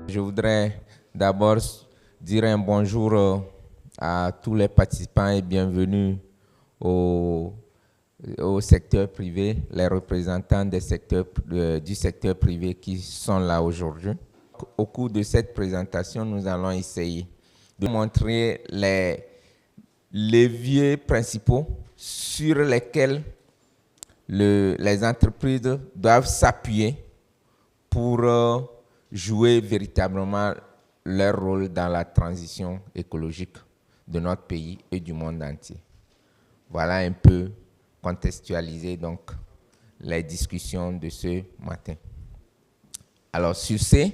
Je voudrais d'abord dire un bonjour à tous les participants et bienvenue au secteur privé, les représentants du secteur privé qui sont là aujourd'hui. Au cours de cette présentation, nous allons essayer de montrer les leviers principaux sur lesquels les entreprises doivent s'appuyer pour jouer véritablement leur rôle dans la transition écologique de notre pays et du monde entier. Voilà un peu contextualiser donc les discussions de ce matin. Alors sur ce,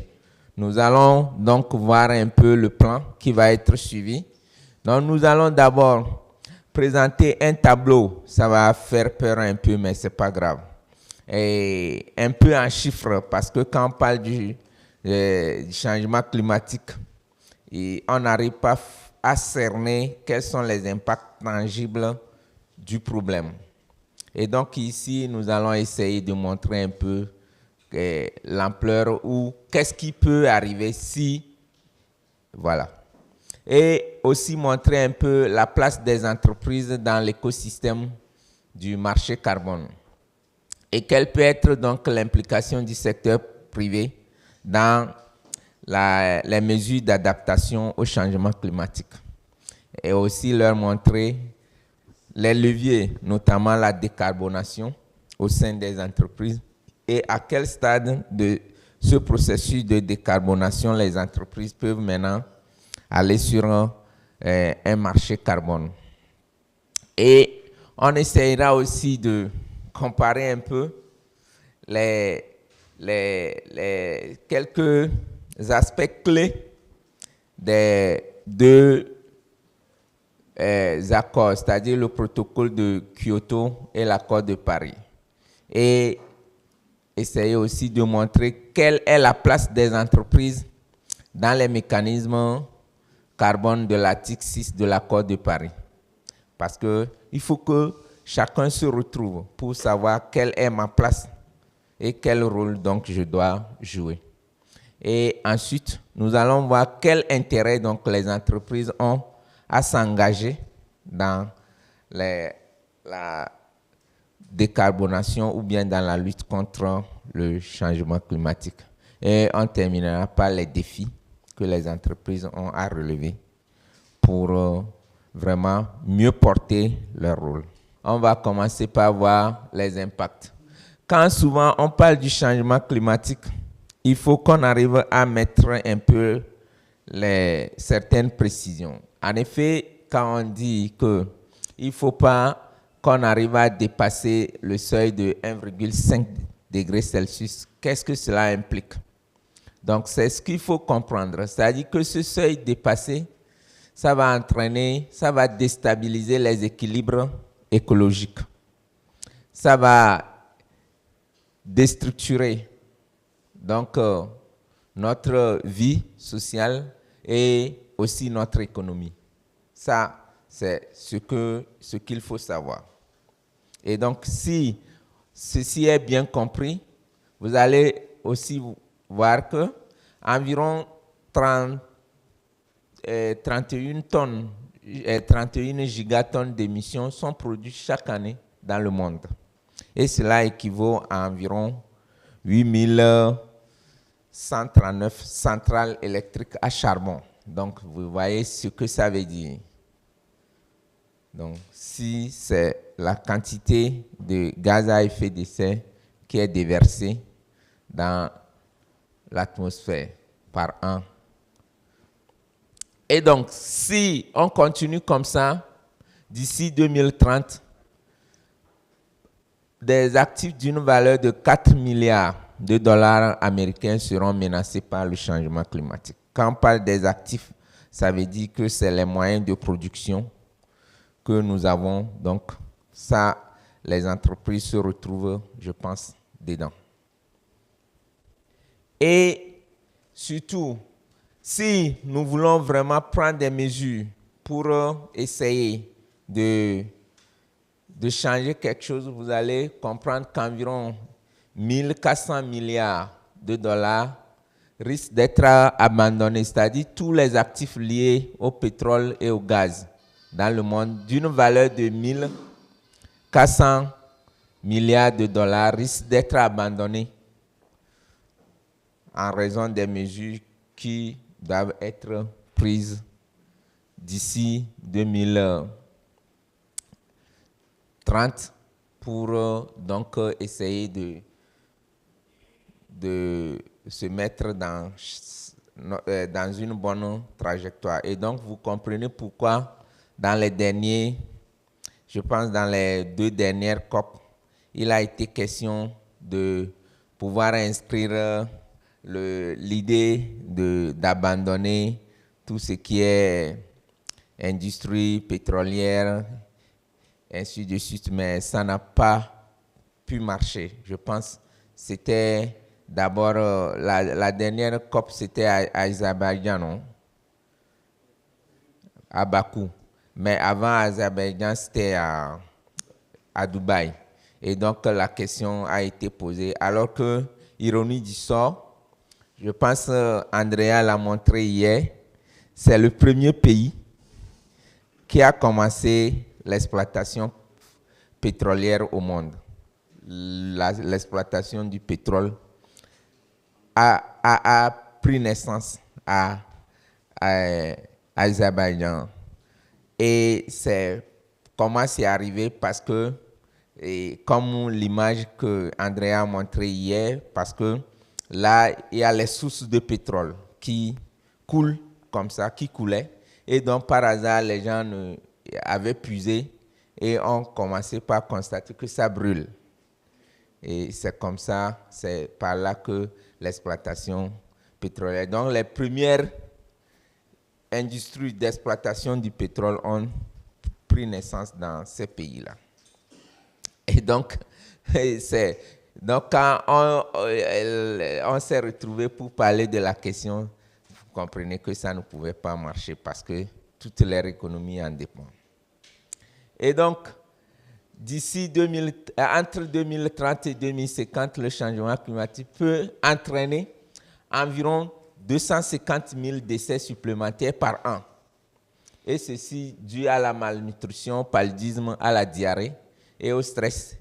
nous allons donc voir un peu le plan qui va être suivi. Donc nous allons d'abord présenter un tableau. Ça va faire peur un peu, mais c'est pas grave. Et un peu en chiffres, parce que quand on parle du changement climatique, on n'arrive pas à cerner quels sont les impacts tangibles du problème. Et donc ici, nous allons essayer de montrer un peu l'ampleur ou qu'est-ce qui peut arriver si, voilà. Et aussi montrer un peu la place des entreprises dans l'écosystème du marché carbone. Et quelle peut être donc l'implication du secteur privé dans les mesures d'adaptation au changement climatique. Et aussi leur montrer les leviers, notamment la décarbonation au sein des entreprises et à quel stade de ce processus de décarbonation les entreprises peuvent maintenant aller sur un marché carbone. Et on essaiera aussi de comparer un peu les quelques aspects clés des deux accords, c'est-à-dire le protocole de Kyoto et l'accord de Paris. Et essayer aussi de montrer quelle est la place des entreprises dans les mécanismes carbone de l'article 6 de l'accord de Paris. Parce qu'il faut que chacun se retrouve pour savoir quelle est ma place et quel rôle donc je dois jouer. Et ensuite, nous allons voir quel intérêt donc les entreprises ont à s'engager dans la décarbonation ou bien dans la lutte contre le changement climatique. Et on terminera par les défis que les entreprises ont à relever pour vraiment mieux porter leur rôle. On va commencer par voir les impacts. Quand souvent on parle du changement climatique, il faut qu'on arrive à mettre un peu certaines précisions. En effet, quand on dit qu'il ne faut pas qu'on arrive à dépasser le seuil de 1,5 degrés Celsius, qu'est-ce que cela implique? Donc, c'est ce qu'il faut comprendre. C'est-à-dire que ce seuil dépassé, ça va entraîner, ça va déstabiliser les équilibres écologiques. Ça va déstructurer donc notre vie sociale et aussi notre économie. Ça, c'est ce qu'il faut savoir. Et donc, si ceci est bien compris, vous allez aussi voir que environ 31 tonnes, 31 gigatonnes d'émissions sont produites chaque année dans le monde. Et cela équivaut à environ 8139 centrales électriques à charbon. Donc, vous voyez ce que ça veut dire. Donc, si c'est la quantité de gaz à effet de serre qui est déversée dans l'atmosphère par an. Et donc, si on continue comme ça, d'ici 2030, des actifs d'une valeur de 4 milliards de dollars américains seront menacés par le changement climatique. Quand on parle des actifs, ça veut dire que c'est les moyens de production que nous avons. Donc, ça, les entreprises se retrouvent, je pense, dedans. Et surtout, si nous voulons vraiment prendre des mesures pour essayer de changer quelque chose, vous allez comprendre qu'environ 1400 milliards de dollars risquent d'être abandonnés, c'est-à-dire tous les actifs liés au pétrole et au gaz dans le monde d'une valeur de 1400 milliards de dollars risquent d'être abandonnés en raison des mesures qui doivent être prises d'ici 2030 pour donc essayer de se mettre dans une bonne trajectoire. Et donc, vous comprenez pourquoi je pense dans les 2 dernières COP, il a été question de pouvoir inscrire l'idée d'abandonner tout ce qui est industrie pétrolière, ainsi de suite, mais ça n'a pas pu marcher. Je pense que c'était d'abord, la dernière COP, c'était à Azerbaïdjan, non? À Bakou. Mais avant Azerbaïdjan, c'était à Dubaï. Et donc, la question a été posée. Alors que, ironie du sort, je pense qu'Andrea l'a montré hier, c'est le premier pays qui a commencé l'exploitation pétrolière au monde. L'exploitation du pétrole a pris naissance à Azerbaïdjan. Et comment c'est arrivé? Parce que, comme l'image que Andrea a montrée hier, parce que là, il y a les sources de pétrole qui coulent comme ça, qui coulaient. Et donc, par hasard, les gens avaient puisé et ont commencé par constater que ça brûle. Et c'est comme ça, c'est par là que l'exploitation pétrolière. Donc, les premières industries d'exploitation du pétrole ont pris naissance dans ces pays-là. Et donc, quand on s'est retrouvé pour parler de la question, vous comprenez que ça ne pouvait pas marcher parce que toute leur économie en dépend. Et donc, entre 2030 et 2050, le changement climatique peut entraîner environ 250 000 décès supplémentaires par an. Et ceci dû à la malnutrition, au paludisme, à la diarrhée et au stress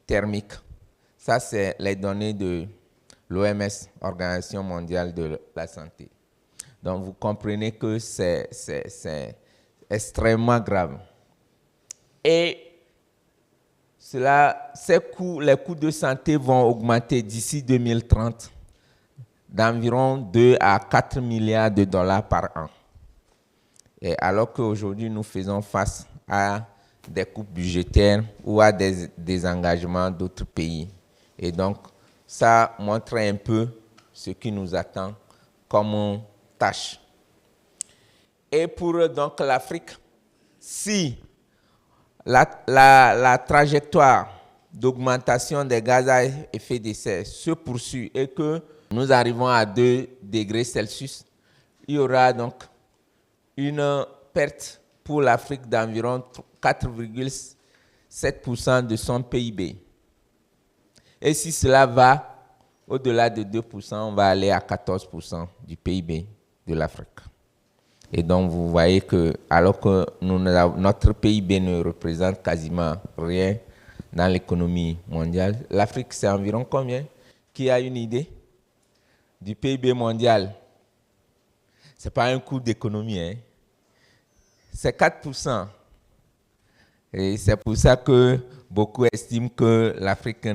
thermique. Ça, c'est les données de l'OMS, Organisation mondiale de la santé. Donc, vous comprenez que c'est extrêmement grave. Et les coûts de santé vont augmenter d'ici 2030 d'environ 2 à 4 milliards de dollars par an. Et alors qu'aujourd'hui, nous faisons face à des coupes budgétaires ou à des désengagements d'autres pays. Et donc, ça montre un peu ce qui nous attend comme tâche. Et pour donc l'Afrique, si la trajectoire d'augmentation des gaz à effet de serre se poursuit et que nous arrivons à 2 degrés Celsius, il y aura donc une perte pour l'Afrique d'environ 4,7% de son PIB. Et si cela va au-delà de 2%, on va aller à 14% du PIB de l'Afrique. Et donc, vous voyez que, alors que notre PIB ne représente quasiment rien dans l'économie mondiale, l'Afrique, c'est environ combien? Qui a une idée du PIB mondial? Ce n'est pas un coût d'économie, hein? C'est 4%. Et c'est pour ça que beaucoup estiment que l'Afrique,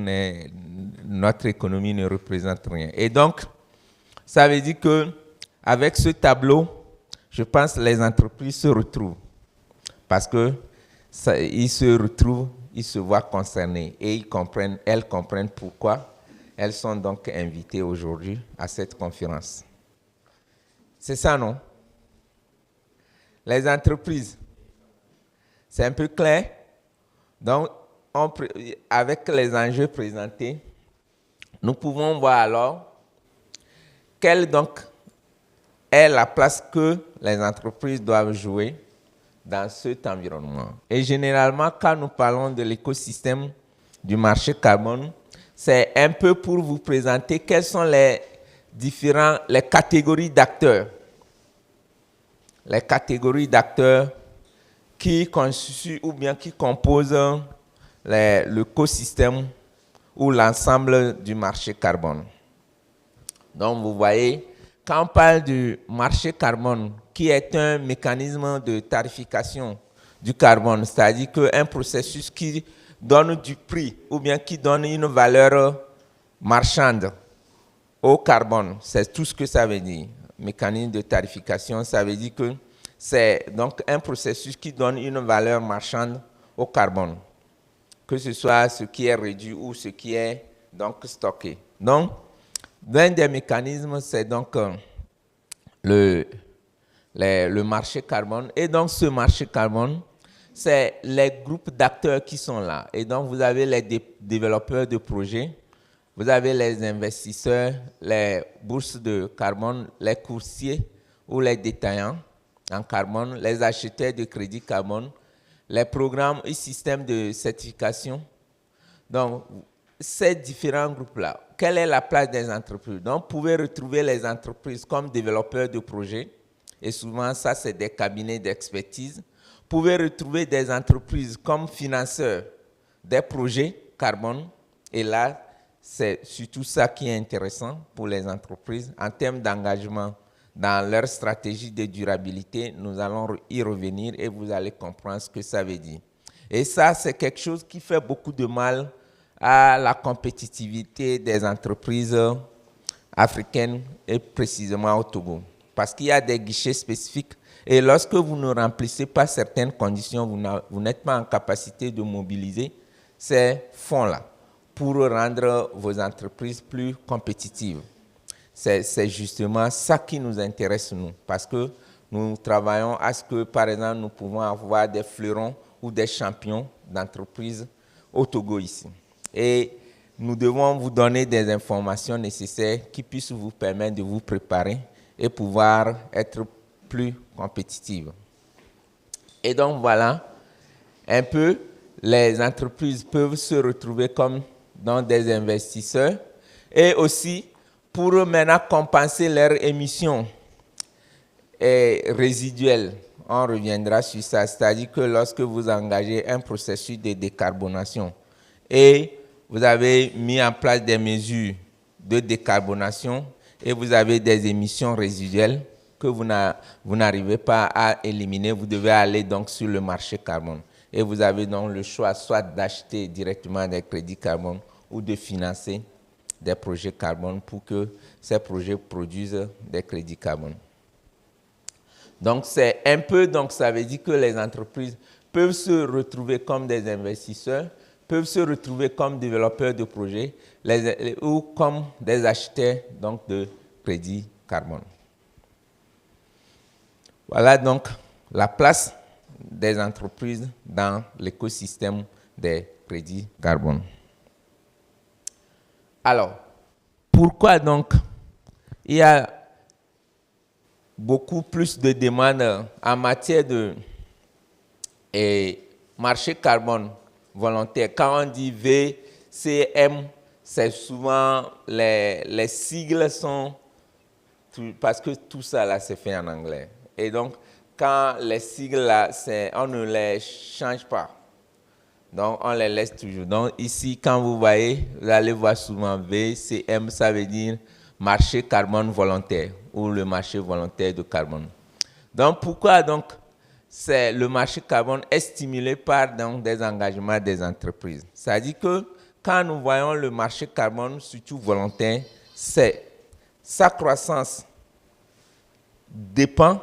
notre économie ne représente rien. Et donc, ça veut dire qu'avec ce tableau, je pense que les entreprises se retrouvent. Parce qu'ils se retrouvent, ils se voient concernés et elles comprennent pourquoi elles sont donc invitées aujourd'hui à cette conférence. C'est ça, non? Les entreprises, c'est un peu clair. Donc, avec les enjeux présentés, nous pouvons voir alors quelle donc est la place que les entreprises doivent jouer dans cet environnement. Et généralement, quand nous parlons de l'écosystème du marché carbone, c'est un peu pour vous présenter quelles sont les les catégories d'acteurs. Les catégories d'acteurs qui constituent ou bien qui composent l'écosystème ou l'ensemble du marché carbone. Donc, vous voyez, quand on parle du marché carbone, qui est un mécanisme de tarification du carbone, c'est-à-dire qu'un processus qui donne du prix ou bien qui donne une valeur marchande au carbone, c'est tout ce que ça veut dire. Mécanisme de tarification, ça veut dire que c'est donc un processus qui donne une valeur marchande au carbone, que ce soit ce qui est réduit ou ce qui est donc stocké. Donc, l'un des mécanismes, c'est donc le marché carbone. Et donc, ce marché carbone, c'est les groupes d'acteurs qui sont là. Et donc, vous avez les développeurs de projets, vous avez les investisseurs, les bourses de carbone, les courtiers ou les détaillants en carbone, les acheteurs de crédit carbone, les programmes et systèmes de certification. Donc, ces différents groupes-là, quelle est la place des entreprises? Donc, vous pouvez retrouver les entreprises comme développeurs de projets, et souvent, ça, c'est des cabinets d'expertise. Vous pouvez retrouver des entreprises comme financeurs des projets carbone, et là, c'est surtout ça qui est intéressant pour les entreprises en termes d'engagement dans leur stratégie de durabilité. Nous allons y revenir et vous allez comprendre ce que ça veut dire. Et ça, c'est quelque chose qui fait beaucoup de mal à la compétitivité des entreprises africaines et précisément au Togo. Parce qu'il y a des guichets spécifiques et lorsque vous ne remplissez pas certaines conditions, vous n'êtes pas en capacité de mobiliser ces fonds-là pour rendre vos entreprises plus compétitives. C'est justement ça qui nous intéresse, nous, parce que nous travaillons à ce que, par exemple, nous pouvons avoir des fleurons ou des champions d'entreprises au Togo ici. Et nous devons vous donner des informations nécessaires qui puissent vous permettre de vous préparer et pouvoir être plus compétitive. Et donc voilà, un peu, les entreprises peuvent se retrouver comme dans des investisseurs et aussi pour maintenant compenser leurs émissions résiduelles. On reviendra sur ça, c'est-à-dire que lorsque vous engagez un processus de décarbonation et vous avez mis en place des mesures de décarbonation et vous avez des émissions résiduelles que vous n'arrivez pas à éliminer, vous devez aller donc sur le marché carbone. Et vous avez donc le choix soit d'acheter directement des crédits carbone ou de financer des projets carbone pour que ces projets produisent des crédits carbone. Donc c'est un peu, donc ça veut dire que les entreprises peuvent se retrouver comme des investisseurs, peuvent se retrouver comme développeurs de projets ou comme des acheteurs donc, de crédits carbone. Voilà donc la place des entreprises dans l'écosystème des crédits carbone. Alors, pourquoi donc il y a beaucoup plus de demandes en matière de marché carbone volontaire? Quand on dit VCM, c'est souvent les sigles sont, parce que tout ça là c'est fait en anglais. Et donc, quand les sigles là, on ne les change pas. Donc, on les laisse toujours. Donc, ici, quand vous voyez, vous allez voir souvent VCM, ça veut dire marché carbone volontaire ou le marché volontaire de carbone. Donc, pourquoi donc le marché carbone est stimulé par donc, des engagements des entreprises? C'est-à-dire que quand nous voyons le marché carbone, surtout volontaire, sa croissance dépend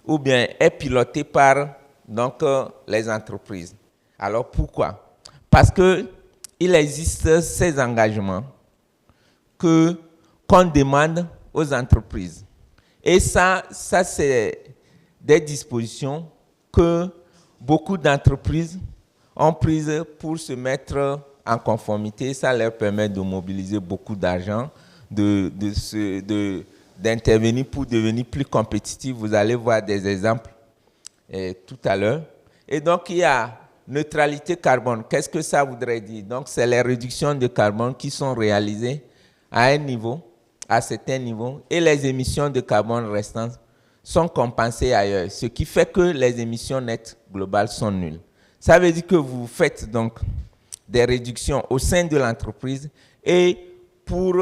ou bien est pilotée par donc, les entreprises. Alors pourquoi? Parce qu'il existe ces engagements qu'on demande aux entreprises. Et ça c'est des dispositions que beaucoup d'entreprises ont prises pour se mettre en conformité. Ça leur permet de mobiliser beaucoup d'argent, d'intervenir pour devenir plus compétitifs. Vous allez voir des exemples tout à l'heure. Et donc, il y a neutralité carbone. Qu'est-ce que ça voudrait dire? Donc, c'est les réductions de carbone qui sont réalisées à un niveau à certains niveaux et les émissions de carbone restantes sont compensées ailleurs, ce qui fait que les émissions nettes globales sont nulles. Ça veut dire que vous faites donc des réductions au sein de l'entreprise et pour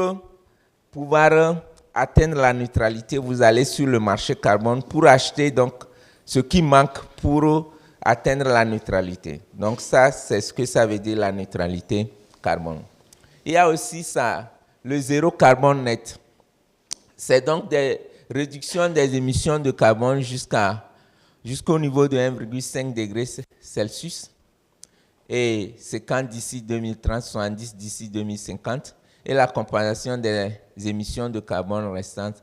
pouvoir atteindre la neutralité, vous allez sur le marché carbone pour acheter donc ce qui manque pour atteindre la neutralité. Donc ça, c'est ce que ça veut dire la neutralité carbone. Il y a aussi ça, le zéro carbone net. C'est donc des réductions des émissions de carbone jusqu'au niveau de 1,5 degré Celsius. Et c'est quand d'ici 2030, 70 d'ici 2050. Et la compensation des émissions de carbone restantes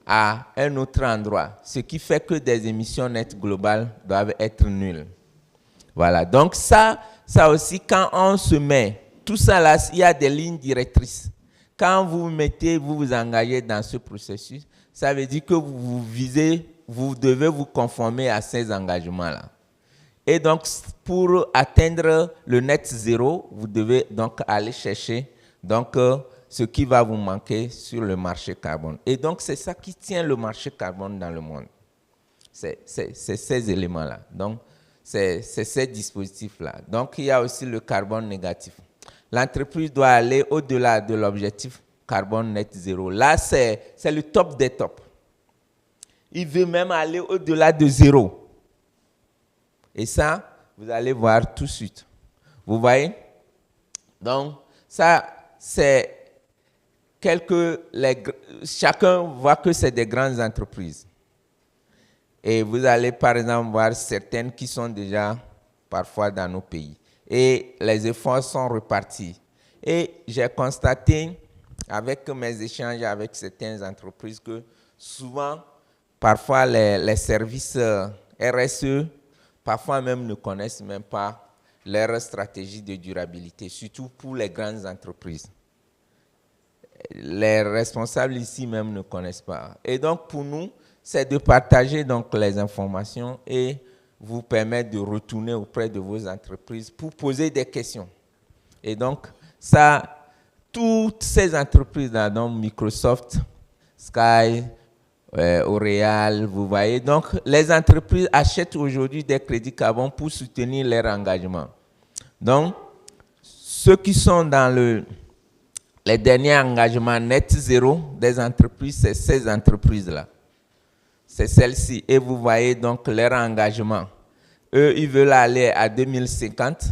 à un autre endroit. Ce qui fait que des émissions nettes globales doivent être nulles. Voilà. Donc ça aussi, quand on se met, tout ça là, il y a des lignes directrices. Quand vous vous engagez dans ce processus, ça veut dire que vous devez vous conformer à ces engagements-là. Et donc, pour atteindre le net zéro, vous devez donc aller chercher ce qui va vous manquer sur le marché carbone. Et donc, c'est ça qui tient le marché carbone dans le monde. C'est ces éléments-là. Donc, c'est ces dispositifs-là. Donc, il y a aussi le carbone négatif. L'entreprise doit aller au-delà de l'objectif carbone net zéro. Là, c'est le top des tops. Il veut même aller au-delà de zéro. Et ça, vous allez voir tout de suite. Vous voyez? Donc, ça, c'est chacun voit que c'est des grandes entreprises. Et vous allez, par exemple, voir certaines qui sont déjà parfois dans nos pays. Et les efforts sont repartis. Et j'ai constaté, avec mes échanges avec certaines entreprises, que souvent, parfois, les services RSE, parfois même ne connaissent même pas leur stratégie de durabilité, surtout pour les grandes entreprises. Les responsables ici même ne connaissent pas. Et donc, pour nous, c'est de partager donc les informations et vous permettre de retourner auprès de vos entreprises pour poser des questions. Et donc, ça, toutes ces entreprises-là, donc Microsoft, Sky, L'Oréal, vous voyez. Donc, les entreprises achètent aujourd'hui des crédits carbone pour soutenir leur engagement. Donc, ceux qui sont dans les derniers engagements net zéro des entreprises, c'est ces entreprises-là. C'est celles-ci. Et vous voyez donc leur engagement. Eux, ils veulent aller à 2050.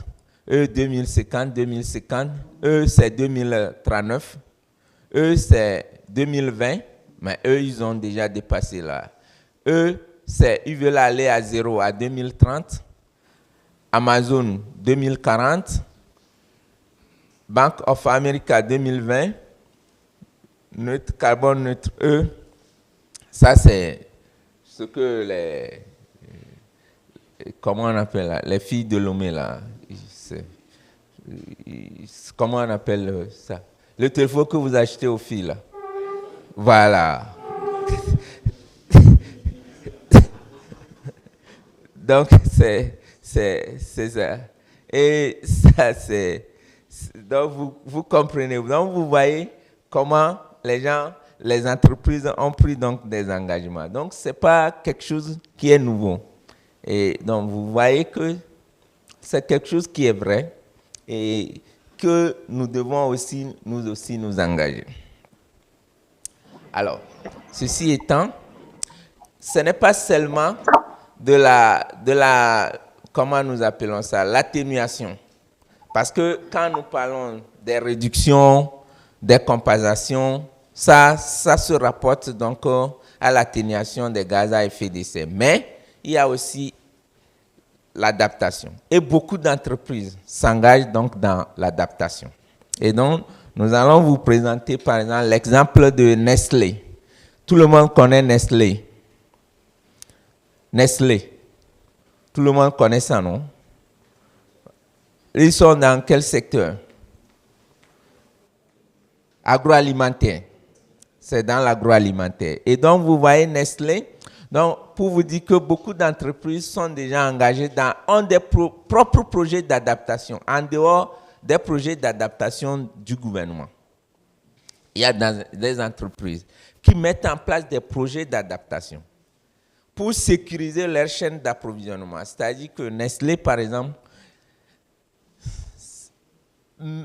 Eux, 2050, 2050. Eux, c'est 2039. Eux, c'est 2020. Mais eux, ils ont déjà dépassé là. Eux, ils veulent aller à zéro à 2030. Amazon, 2040. Bank of America, 2020. Neutre, carbone neutre, eux. Ça, c'est ce que comment on appelle là, les filles de Lomé là. Comment on appelle ça? Le téléphone que vous achetez aux filles là. Voilà. Donc, c'est ça. Et ça, donc, vous comprenez. Donc, vous voyez comment les entreprises ont pris donc des engagements. Donc, ce n'est pas quelque chose qui est nouveau. Et donc, vous voyez que c'est quelque chose qui est vrai et que nous devons aussi nous engager. Alors, ceci étant, ce n'est pas seulement de la comment nous appelons ça, l'atténuation. Parce que quand nous parlons des réductions, des compensations, ça se rapporte donc à l'atténuation des gaz à effet de serre. Mais il y a aussi l'adaptation. Et beaucoup d'entreprises s'engagent donc dans l'adaptation. Et donc, nous allons vous présenter par exemple l'exemple de Nestlé. Tout le monde connaît Nestlé. Nestlé. Tout le monde connaît ça, non? Ils sont dans quel secteur? Agroalimentaire. C'est dans l'agroalimentaire. Et donc, vous voyez Nestlé. Donc, pour vous dire que beaucoup d'entreprises sont déjà engagées ont des propres projets d'adaptation, en dehors des projets d'adaptation du gouvernement. il y a des entreprises qui mettent en place des projets d'adaptation pour sécuriser leur chaîne d'approvisionnement. C'est-à-dire que Nestlé, par exemple,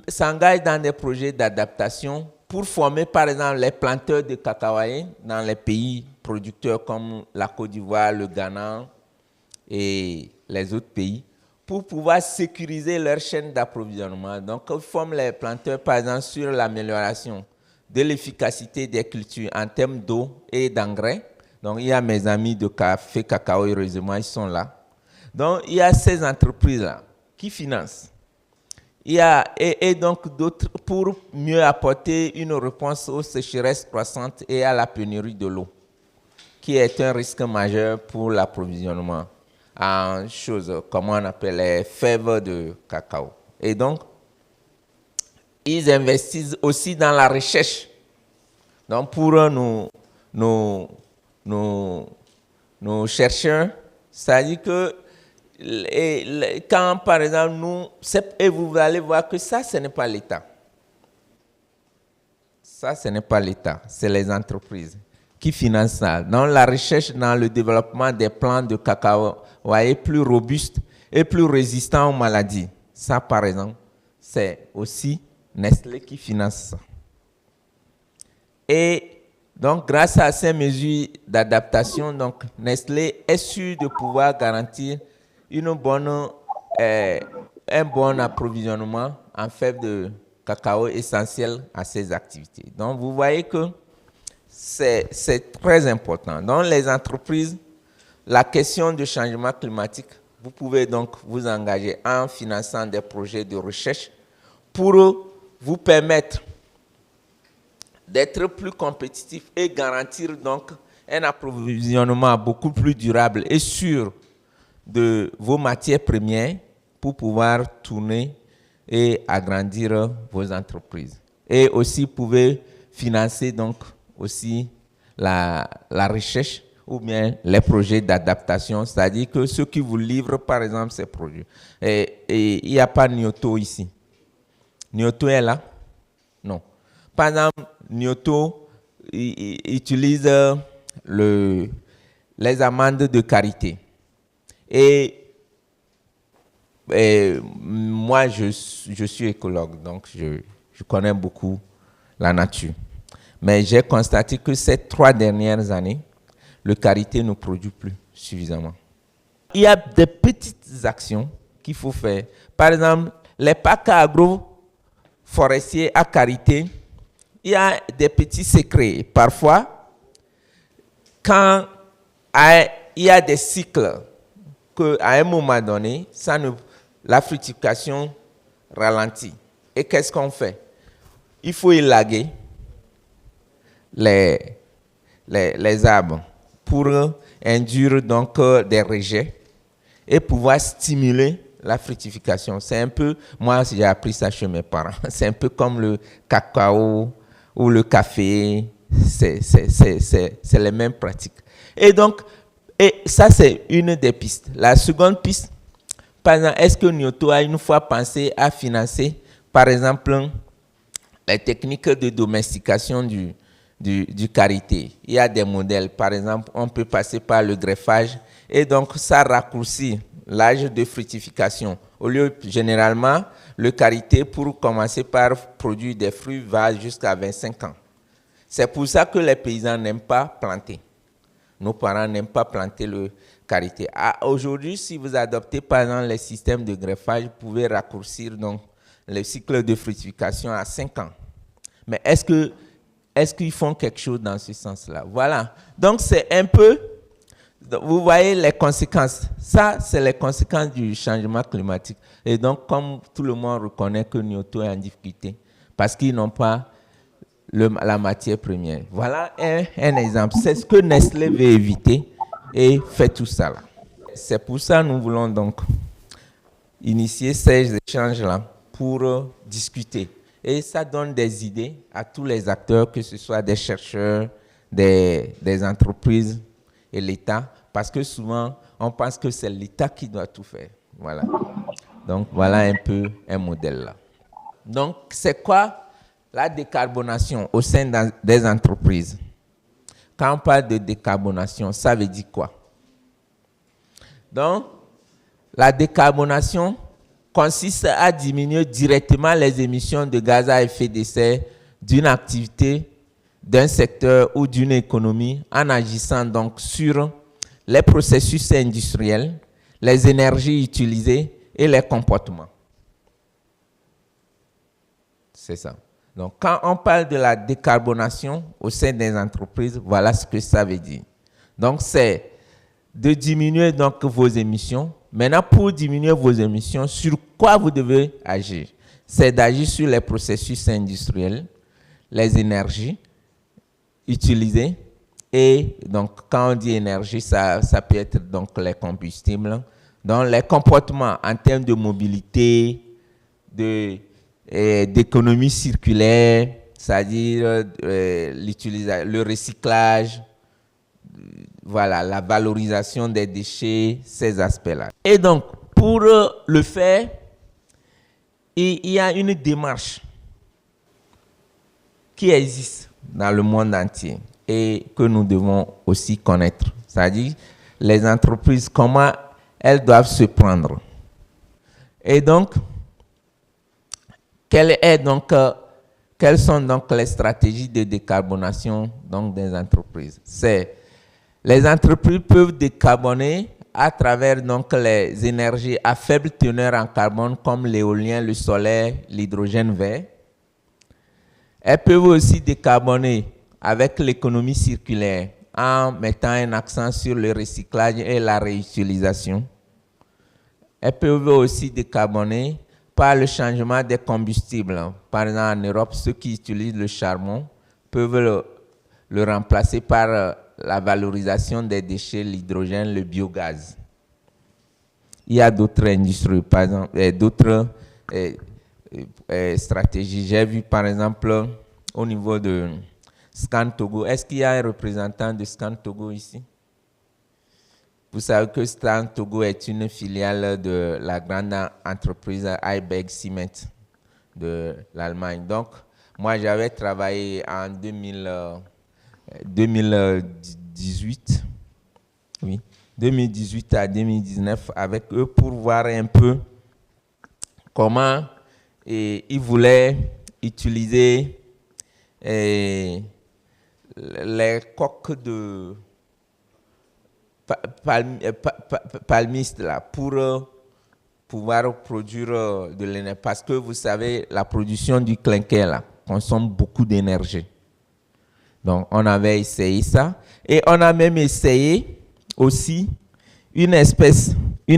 s'engage dans des projets d'adaptation pour former, par exemple, les planteurs de cacaoyers dans les pays producteurs comme la Côte d'Ivoire, le Ghana et les autres pays, pour pouvoir sécuriser leur chaîne d'approvisionnement. Donc, ils forment les planteurs, par exemple, sur l'amélioration de l'efficacité des cultures en termes d'eau et d'engrais. Donc, il y a mes amis de café, cacao, heureusement, ils sont là. Donc, il y a ces entreprises-là qui financent. Il y a, et donc d'autres pour mieux apporter une réponse aux sécheresses croissantes et à la pénurie de l'eau, qui est un risque majeur pour l'approvisionnement en choses, comme on appelle les fèves de cacao. Et donc, ils investissent aussi dans la recherche. Donc, pour nos chercheurs, c'est-à-dire que quand, par exemple, et vous allez voir que ça, ce n'est pas l'État. Ça, ce n'est pas l'État, c'est les entreprises qui financent ça. Dans la recherche, dans le développement des plants de cacao, voyez, plus robustes et plus résistants aux maladies. Ça, par exemple, c'est aussi Nestlé qui finance ça. Et donc, grâce à ces mesures d'adaptation, donc Nestlé est sûr de pouvoir garantir un bon approvisionnement en fèves de cacao essentiel à ses activités. Donc, vous voyez que c'est très important. Dans les entreprises, la question du changement climatique, vous pouvez donc vous engager en finançant des projets de recherche pour vous permettre d'être plus compétitif et garantir donc un approvisionnement beaucoup plus durable et sûr de vos matières premières pour pouvoir tourner et agrandir vos entreprises. Et aussi, vous pouvez financer donc aussi la recherche ou bien les projets d'adaptation, c'est-à-dire que ceux qui vous livrent, par exemple, ces produits. Et il n'y a pas Nyoto ici. Nyoto est là? Non. Par exemple, Nyoto utilise les amendes de karité. Et moi, je suis écologue, donc je connais beaucoup la nature. Mais j'ai constaté que ces 3 dernières années, le karité ne produit plus suffisamment. Il y a des petites actions qu'il faut faire. Par exemple, les parcs agro-forestiers à karité, il y a des petits secrets. Parfois, quand il y a des cycles, qu'à un moment donné, la fructification ralentit. Et qu'est-ce qu'on fait? Il faut élaguer les arbres pour induire donc des rejets et pouvoir stimuler la fructification. C'est un peu, moi j'ai appris ça chez mes parents, c'est un peu comme le cacao ou le café, c'est les mêmes pratiques. Et donc, ça c'est une des pistes. La seconde piste, par exemple, est-ce que Nyoto a une fois pensé à financer, par exemple, les techniques de domestication du karité? Il y a des modèles, par exemple, on peut passer par le greffage et donc ça raccourcit l'âge de fructification. Au lieu, généralement, le karité, pour commencer par produire des fruits, va jusqu'à 25 ans. C'est pour ça que les paysans n'aiment pas planter. Nos parents n'aiment pas planter le karité. Aujourd'hui, si vous adoptez par exemple les systèmes de greffage, vous pouvez raccourcir donc le cycle de fructification à 5 ans. Mais est-ce qu'ils font quelque chose dans ce sens-là? Voilà. Donc, c'est un peu, vous voyez les conséquences. Ça, c'est les conséquences du changement climatique. Et donc, comme tout le monde reconnaît que Nyoto est en difficulté, parce qu'ils n'ont pas la matière première. Voilà un exemple. C'est ce que Nestlé veut éviter et fait tout ça là. C'est pour ça que nous voulons donc initier ces échanges-là pour discuter. Et ça donne des idées à tous les acteurs, que ce soit des chercheurs, des entreprises et l'État, parce que souvent, on pense que c'est l'État qui doit tout faire. Voilà. Donc, voilà un peu un modèle là. Donc, c'est quoi la décarbonation au sein des entreprises. Quand on parle de décarbonation, ça veut dire quoi? Donc, la décarbonation consiste à diminuer directement les émissions de gaz à effet de serre d'une activité, d'un secteur ou d'une économie en agissant donc sur les processus industriels, les énergies utilisées et les comportements. C'est ça. Donc, quand on parle de la décarbonation au sein des entreprises, voilà ce que ça veut dire. Donc, c'est de diminuer donc vos émissions. Maintenant, pour diminuer vos émissions, sur quoi vous devez agir? C'est d'agir sur les processus industriels, les énergies utilisées. Et donc, quand on dit énergie, ça peut être donc les combustibles. Donc, les comportements en termes de mobilité, d'économie circulaire, c'est-à-dire le recyclage, voilà, la valorisation des déchets, ces aspects-là. Et donc, pour le faire, il y a une démarche qui existe dans le monde entier et que nous devons aussi connaître. C'est-à-dire, les entreprises, comment elles doivent se prendre. Et donc, quelles sont donc les stratégies de décarbonation donc, des entreprises? Les entreprises peuvent décarboner à travers donc, les énergies à faible teneur en carbone comme l'éolien, le solaire, l'hydrogène vert. Elles peuvent aussi décarboner avec l'économie circulaire en mettant un accent sur le recyclage et la réutilisation. Elles peuvent aussi décarboner par le changement des combustibles. Par exemple, en Europe, ceux qui utilisent le charbon peuvent le remplacer par la valorisation des déchets, l'hydrogène, le biogaz. Il y a d'autres industries, par exemple, d'autres stratégies. J'ai vu, par exemple, au niveau de Scan Togo. Est-ce qu'il y a un représentant de Scan Togo ici? Vous savez que Scan Togo est une filiale de la grande entreprise Heidelberg Cement de l'Allemagne. Donc, moi, j'avais travaillé en 2018, oui, 2018 à 2019 avec eux pour voir un peu comment ils voulaient utiliser les coques de palmistes là, pour pouvoir produire de l'énergie. Parce que vous savez, la production du clinker là, consomme beaucoup d'énergie. Donc, on avait essayé ça. Et on a même essayé aussi une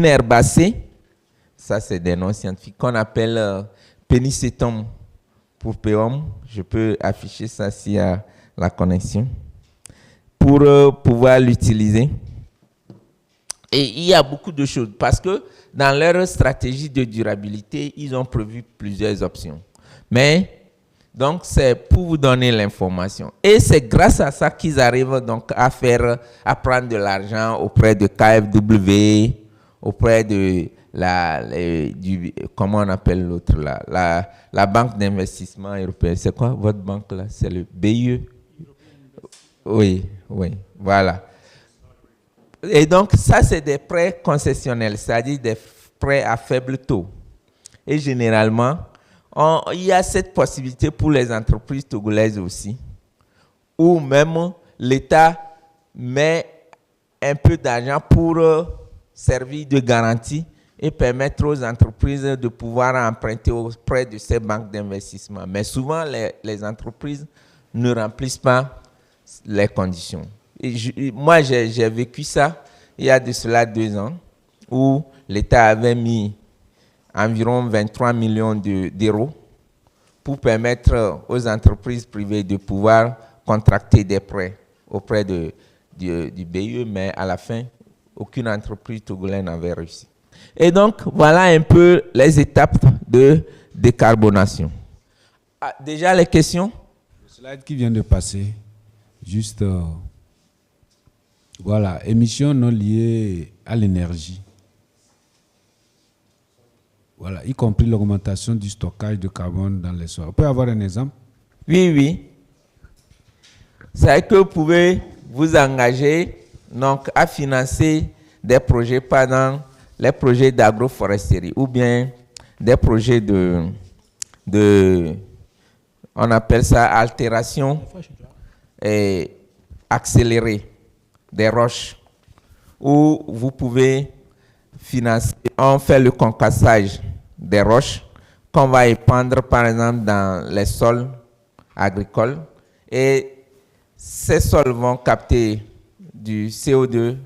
herbacée, ça c'est des noms scientifiques, qu'on appelle Penicetum purpureum. Je peux afficher ça s'il y a la connexion. Pour pouvoir l'utiliser. Et il y a beaucoup de choses. Parce que dans leur stratégie de durabilité, ils ont prévu plusieurs options. Mais donc, c'est pour vous donner l'information. Et c'est grâce à ça qu'ils arrivent donc à prendre de l'argent auprès de KfW, auprès de comment on appelle l'autre là, la banque d'investissement européenne. C'est quoi votre banque là? C'est le BIE? Oui, voilà. Et donc, ça, c'est des prêts concessionnels, c'est-à-dire des prêts à faible taux. Et généralement, il y a cette possibilité pour les entreprises togolaises aussi, où même l'État met un peu d'argent pour servir de garantie et permettre aux entreprises de pouvoir emprunter auprès de ces banques d'investissement. Mais souvent, les entreprises ne remplissent pas les conditions. Et moi, j'ai vécu ça il y a de cela 2 ans, où l'État avait mis environ 23 millions d'euros pour permettre aux entreprises privées de pouvoir contracter des prêts auprès du BIE, mais à la fin, aucune entreprise togolaise n'avait réussi. Et donc, voilà un peu les étapes de décarbonation. Déjà, les questions? Le slide qui vient de passer, juste, voilà, émissions non liées à l'énergie. Voilà, y compris l'augmentation du stockage de carbone dans les sols. On peut avoir un exemple? Oui, oui. C'est que vous pouvez vous engager donc, à financer des projets pendant les projets d'agroforesterie ou bien des projets on appelle ça altération et accélérée des roches, où vous pouvez financer, on fait le concassage des roches qu'on va épandre par exemple dans les sols agricoles, et ces sols vont capter du CO2,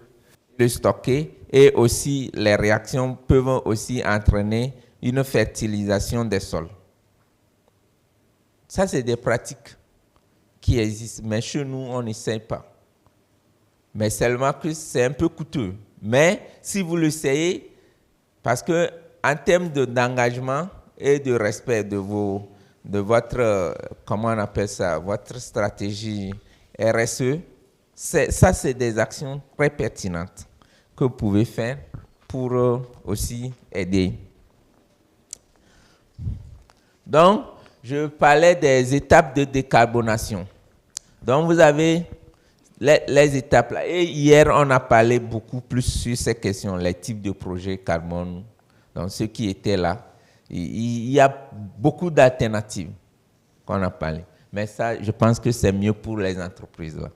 le stocker, et aussi les réactions peuvent aussi entraîner une fertilisation des sols. Ça, c'est des pratiques qui existent, mais chez nous, on n'essaye pas. Mais seulement que c'est un peu coûteux. Mais si vous l'essayez, parce que en termes d'engagement et de respect de votre, comment on appelle ça, votre stratégie RSE, ça, c'est des actions très pertinentes que vous pouvez faire pour aussi aider. Donc, je parlais des étapes de décarbonation. Donc, vous avez les étapes là. Et hier, on a parlé beaucoup plus sur ces questions, les types de projets carbone. Donc, ceux qui étaient là, il y a beaucoup d'alternatives qu'on a parlé. Mais ça, je pense que c'est mieux pour les entreprises là.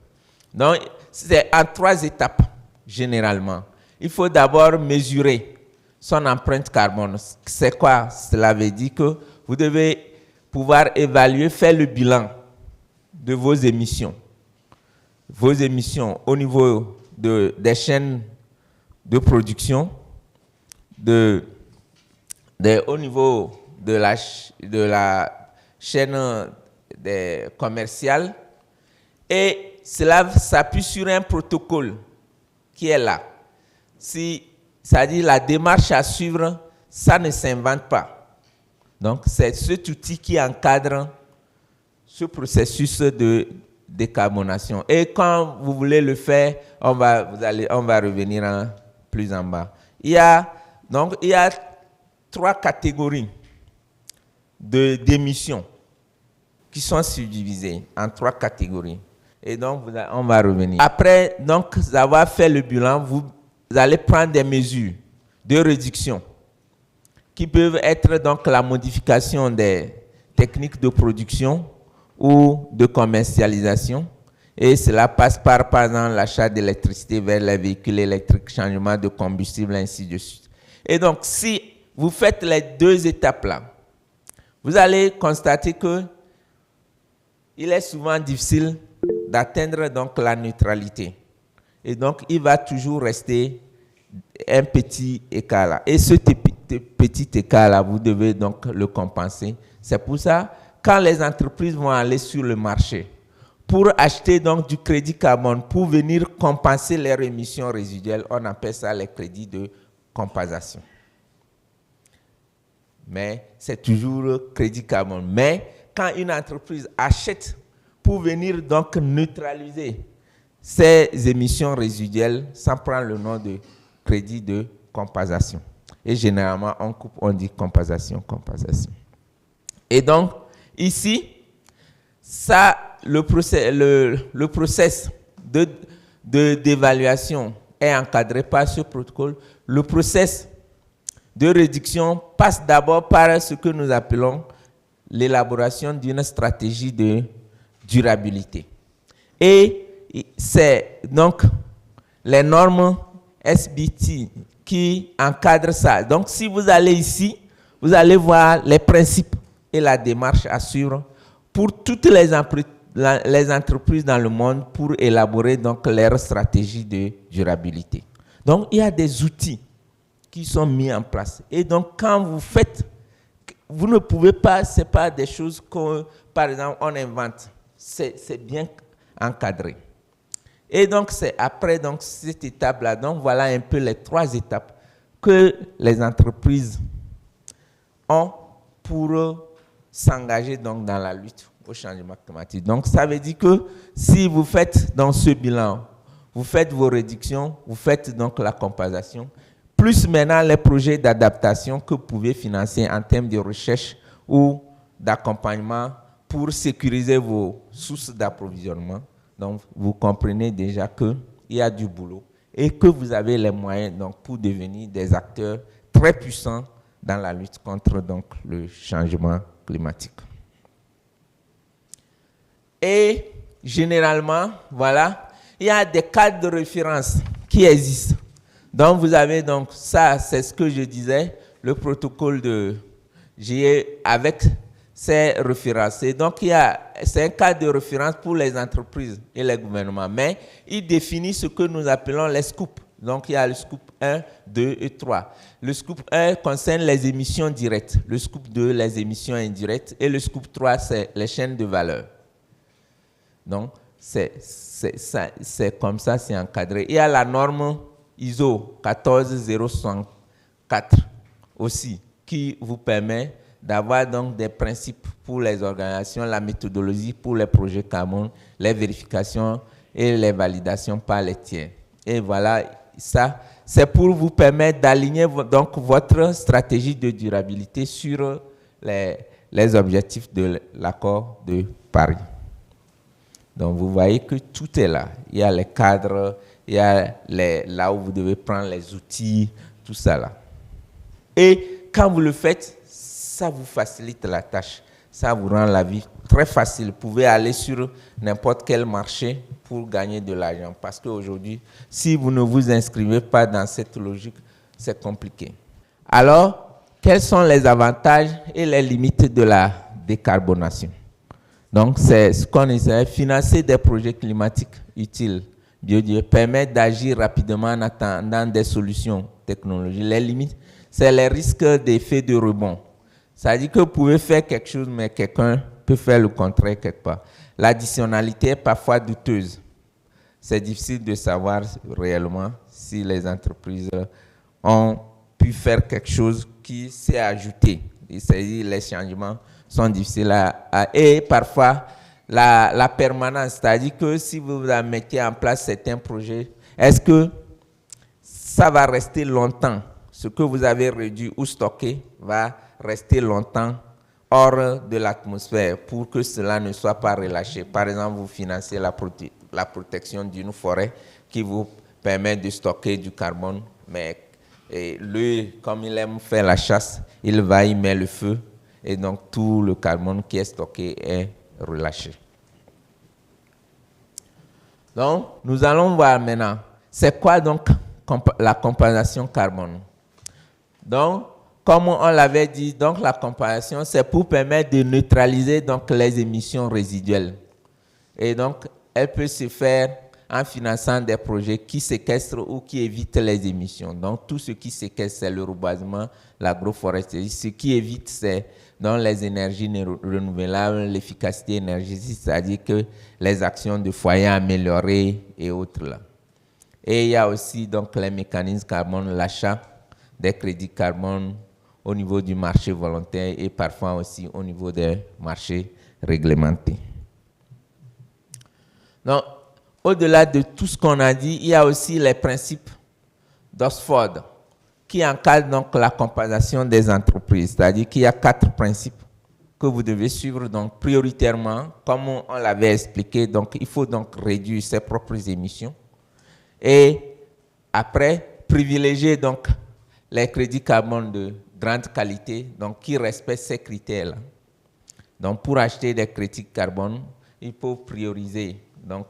Donc, c'est en 3 étapes, généralement. Il faut d'abord mesurer son empreinte carbone. C'est quoi? Cela veut dire que vous devez pouvoir évaluer, faire le bilan de vos émissions. Vos émissions au niveau des chaînes de production, au niveau de la chaîne commerciale, et cela s'appuie sur un protocole qui est là. C'est-à-dire la démarche à suivre, ça ne s'invente pas. Donc, c'est cet outil qui encadre ce processus de décarbonation. Et quand vous voulez le faire, on va revenir plus en bas. Il y a 3 catégories d'émissions qui sont subdivisées en 3 catégories. Et donc, on va revenir. Après donc, avoir fait le bilan, vous allez prendre des mesures de réduction qui peuvent être donc la modification des techniques de production ou de commercialisation. Et cela passe par exemple, l'achat d'électricité vers les véhicules électriques, changement de combustible, ainsi de suite. Et donc, si vous faites les 2 étapes-là, vous allez constater que il est souvent difficile d'atteindre donc la neutralité. Et donc, il va toujours rester un petit écart là. Et ce petit écart-là, vous devez donc le compenser. C'est pour ça, quand les entreprises vont aller sur le marché pour acheter donc du crédit carbone, pour venir compenser leurs émissions résiduelles, on appelle ça les crédits de compensation. Mais c'est toujours crédit carbone. Mais quand une entreprise achète pour venir donc neutraliser ces émissions résiduelles, ça prend le nom de crédit de compensation. Et généralement, on dit compensation. Et donc, ici, ça, le process d'évaluation est encadré par ce protocole. Le process de réduction passe d'abord par ce que nous appelons l'élaboration d'une stratégie de durabilité. Et c'est donc les normes SBT qui encadrent ça. Donc, si vous allez ici, vous allez voir les principes et la démarche à suivre pour toutes les entreprises dans le monde pour élaborer donc leur stratégie de durabilité. Donc, il y a des outils qui sont mis en place. Et donc, quand vous faites, vous ne pouvez pas, ce n'est pas des choses que, par exemple, on invente. C'est bien encadré. Et donc, c'est après donc, cette étape-là, donc voilà un peu les 3 étapes que les entreprises ont pour s'engager donc, dans la lutte au changement climatique. Donc, ça veut dire que si vous faites dans ce bilan, vous faites vos réductions, vous faites donc la compensation, plus maintenant les projets d'adaptation que vous pouvez financer en termes de recherche ou d'accompagnement pour sécuriser vos sources d'approvisionnement. Donc, vous comprenez déjà qu'il y a du boulot et que vous avez les moyens donc, pour devenir des acteurs très puissants dans la lutte contre donc, le changement climatique. Et généralement, voilà, il y a des cadres de référence qui existent. Donc, vous avez donc ça, c'est ce que je disais, le protocole de GIE avec ces références. Et donc, c'est un cadre de référence pour les entreprises et les gouvernements, mais il définit ce que nous appelons les scoops. Donc, il y a le scoop 1, 2 et 3. Le scoop 1 concerne les émissions directes, le scoop 2, les émissions indirectes, et le scoop 3, c'est les chaînes de valeur. Donc, c'est comme ça, c'est encadré. Il y a la norme ISO 14064 aussi, qui vous permet d'avoir donc des principes pour les organisations, la méthodologie pour les projets carbone, les vérifications et les validations par les tiers. Et voilà, ça, c'est pour vous permettre d'aligner donc votre stratégie de durabilité sur les objectifs de l'accord de Paris. Donc, vous voyez que tout est là. Il y a les cadres, il y a là où vous devez prendre les outils, tout ça là. Et quand vous le faites, ça vous facilite la tâche. Ça vous rend la vie très facile. Vous pouvez aller sur n'importe quel marché pour gagner de l'argent. Parce qu'aujourd'hui, si vous ne vous inscrivez pas dans cette logique, c'est compliqué. Alors, quels sont les avantages et les limites de la décarbonation? Donc, c'est ce qu'on essaie, financer des projets climatiques utiles, permettre d'agir rapidement en attendant des solutions technologiques. Les limites, c'est les risques d'effet de rebond. Ça dit que vous pouvez faire quelque chose, mais quelqu'un peut faire le contraire quelque part. L'additionnalité est parfois douteuse. C'est difficile de savoir réellement si les entreprises ont pu faire quelque chose qui s'est ajouté. C'est-à-dire les changements sont difficiles et parfois la permanence, c'est-à-dire que si vous mettez en place certains projets, est-ce que ça va rester longtemps? Ce que vous avez réduit ou stocké va rester longtemps hors de l'atmosphère pour que cela ne soit pas relâché. Par exemple, vous financez la protection d'une forêt qui vous permet de stocker du carbone, mais lui, comme il aime faire la chasse, il va y mettre le feu. Et donc, tout le carbone qui est stocké est relâché. Donc, nous allons voir maintenant, c'est quoi donc la compensation carbone? Donc, comme on l'avait dit, donc la compensation, c'est pour permettre de neutraliser donc les émissions résiduelles. Et donc, elle peut se faire en finançant des projets qui séquestrent ou qui évitent les émissions. Donc, tout ce qui séquestre, c'est le reboisement, l'agroforesterie. Ce qui évite, c'est dans les énergies renouvelables, l'efficacité énergétique, c'est-à-dire que les actions de foyer améliorées et autres là. Et il y a aussi donc les mécanismes carbone, l'achat des crédits carbone au niveau du marché volontaire et parfois aussi au niveau des marchés réglementés. Donc, au-delà de tout ce qu'on a dit, il y a aussi les principes d'Oxford qui encadrent donc la compensation des entreprises. C'est-à-dire qu'il y a 4 principes que vous devez suivre donc prioritairement, comme on l'avait expliqué. Donc, il faut donc réduire ses propres émissions et après privilégier donc les crédits carbone de grande qualité, donc qui respectent ces critères-là. Donc, pour acheter des crédits carbone, il faut prioriser donc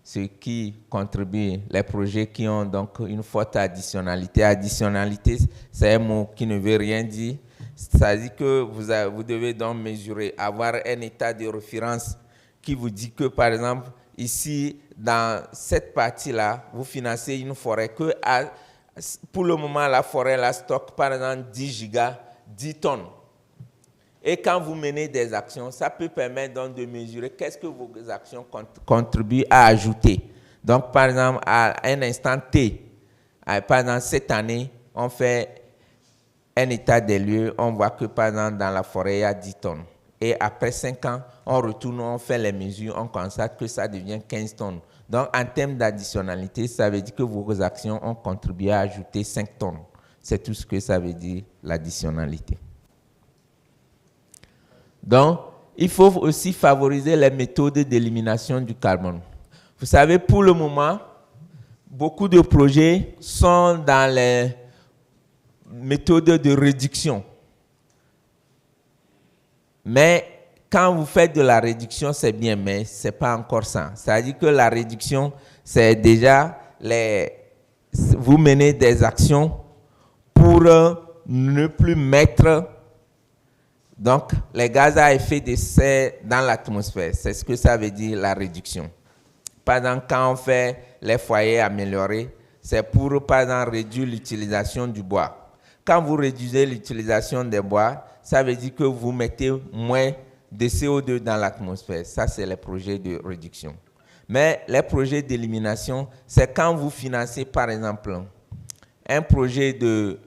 ce qui contribue, les projets qui ont donc une forte additionnalité. Additionnalité, c'est un mot qui ne veut rien dire. C'est-à-dire que vous devez donc mesurer, avoir un état de référence qui vous dit que, par exemple, ici, dans cette partie-là, vous financez une forêt que, pour le moment, la forêt la stocke, par exemple, 10 gigas, 10 tonnes. Et quand vous menez des actions, ça peut permettre donc de mesurer qu'est-ce que vos actions contribuent à ajouter. Donc, par exemple, à un instant T, par exemple, cette année, on fait un état des lieux, on voit que, par exemple, dans la forêt, il y a 10 tonnes. Et après 5 ans, on retourne, on fait les mesures, on constate que ça devient 15 tonnes. Donc, en termes d'additionnalité, ça veut dire que vos actions ont contribué à ajouter 5 tonnes. C'est tout ce que ça veut dire, l'additionnalité. Donc, il faut aussi favoriser les méthodes d'élimination du carbone. Vous savez, pour le moment, beaucoup de projets sont dans les méthodes de réduction. Mais quand vous faites de la réduction, c'est bien, mais ce n'est pas encore ça. C'est-à-dire que la réduction, c'est déjà vous menez des actions pour ne plus mettre donc les gaz à effet de serre dans l'atmosphère. C'est ce que ça veut dire la réduction. Par exemple, quand on fait les foyers améliorés, c'est pour, par exemple, réduire l'utilisation du bois. Quand vous réduisez l'utilisation des bois, ça veut dire que vous mettez moins de CO2 dans l'atmosphère. Ça, c'est les projets de réduction. Mais les projets d'élimination, c'est quand vous financez, par exemple, un projet de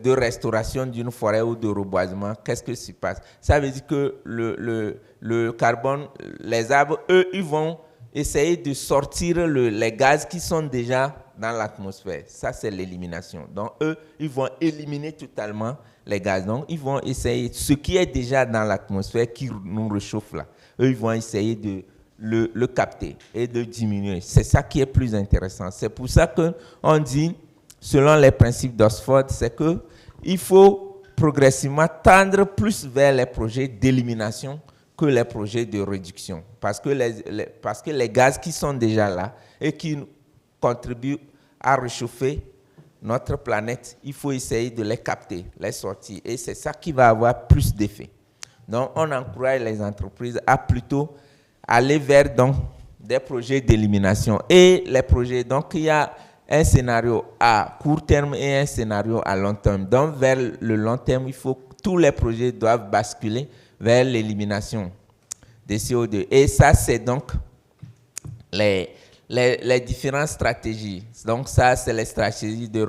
restauration d'une forêt ou de reboisement. Qu'est-ce que se passe? Ça veut dire que le carbone, les arbres, eux, ils vont essayer de sortir les gaz qui sont déjà dans l'atmosphère. Ça, c'est l'élimination. Donc, eux, ils vont éliminer totalement les gaz. Donc, ils vont essayer, ce qui est déjà dans l'atmosphère, qui nous réchauffe là, eux, ils vont essayer de le capter et de diminuer. C'est ça qui est plus intéressant. C'est pour ça qu'on dit, selon les principes d'Oxford, c'est qu'il faut progressivement tendre plus vers les projets d'élimination que les projets de réduction. Parce que les gaz qui sont déjà là et qui contribuent à réchauffer notre planète, il faut essayer de les capter, les sortir. Et c'est ça qui va avoir plus d'effet. Donc, on encourage les entreprises à plutôt aller vers donc, des projets d'élimination. Et les projets, donc il y a un scénario à court terme et un scénario à long terme. Donc, vers le long terme, il faut que tous les projets doivent basculer vers l'élimination des CO2. Et ça, c'est donc les différentes stratégies. Donc, ça, c'est les stratégies de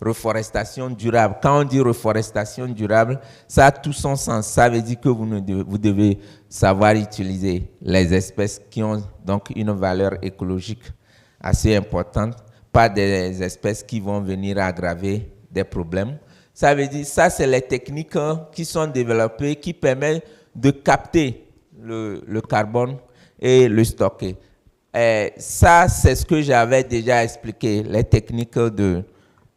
reforestation durable. Quand on dit reforestation durable, ça a tout son sens. Ça veut dire que vous devez savoir utiliser les espèces qui ont donc une valeur écologique assez importante, pas des espèces qui vont venir aggraver des problèmes. Ça veut dire, ça, c'est les techniques qui sont développées, qui permettent de capter le carbone et le stocker. Ça, c'est ce que j'avais déjà expliqué, les techniques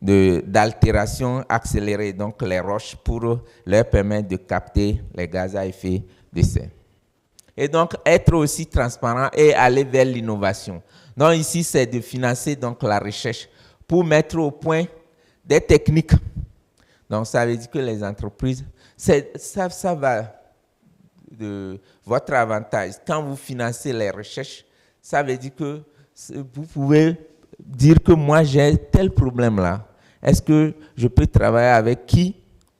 d'altération accélérée, donc les roches, pour leur permettre de capter les gaz à effet de serre. Et donc, être aussi transparent et aller vers l'innovation. Donc, ici, c'est de financer donc, la recherche pour mettre au point des techniques. Donc, ça veut dire que les entreprises, ça va de votre avantage. Quand vous financez les recherches, ça veut dire que vous pouvez dire que moi, j'ai tel problème-là. Est-ce que je peux travailler avec qui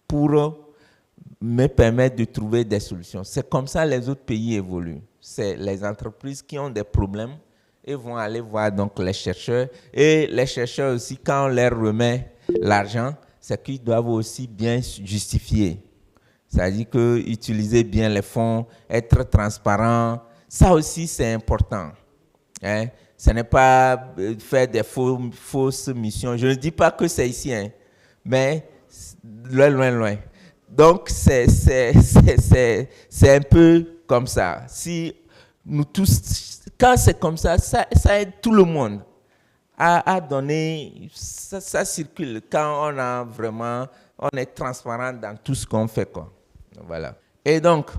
pour me permettre de trouver des solutions? C'est comme ça que les autres pays évoluent. C'est les entreprises qui ont des problèmes et vont aller voir donc les chercheurs. Et les chercheurs aussi, quand on leur remet l'argent, c'est qu'ils doivent aussi bien justifier. C'est-à-dire que utiliser bien les fonds, être transparent, ça aussi c'est important. Hein? Ce n'est pas faire des fausses missions. Je ne dis pas que c'est ici, hein, mais loin. Donc c'est un peu comme ça. Si nous tous, quand c'est comme ça, ça aide tout le monde à donner, ça circule quand on est transparent dans tout ce qu'on fait, quoi. Voilà. Et donc,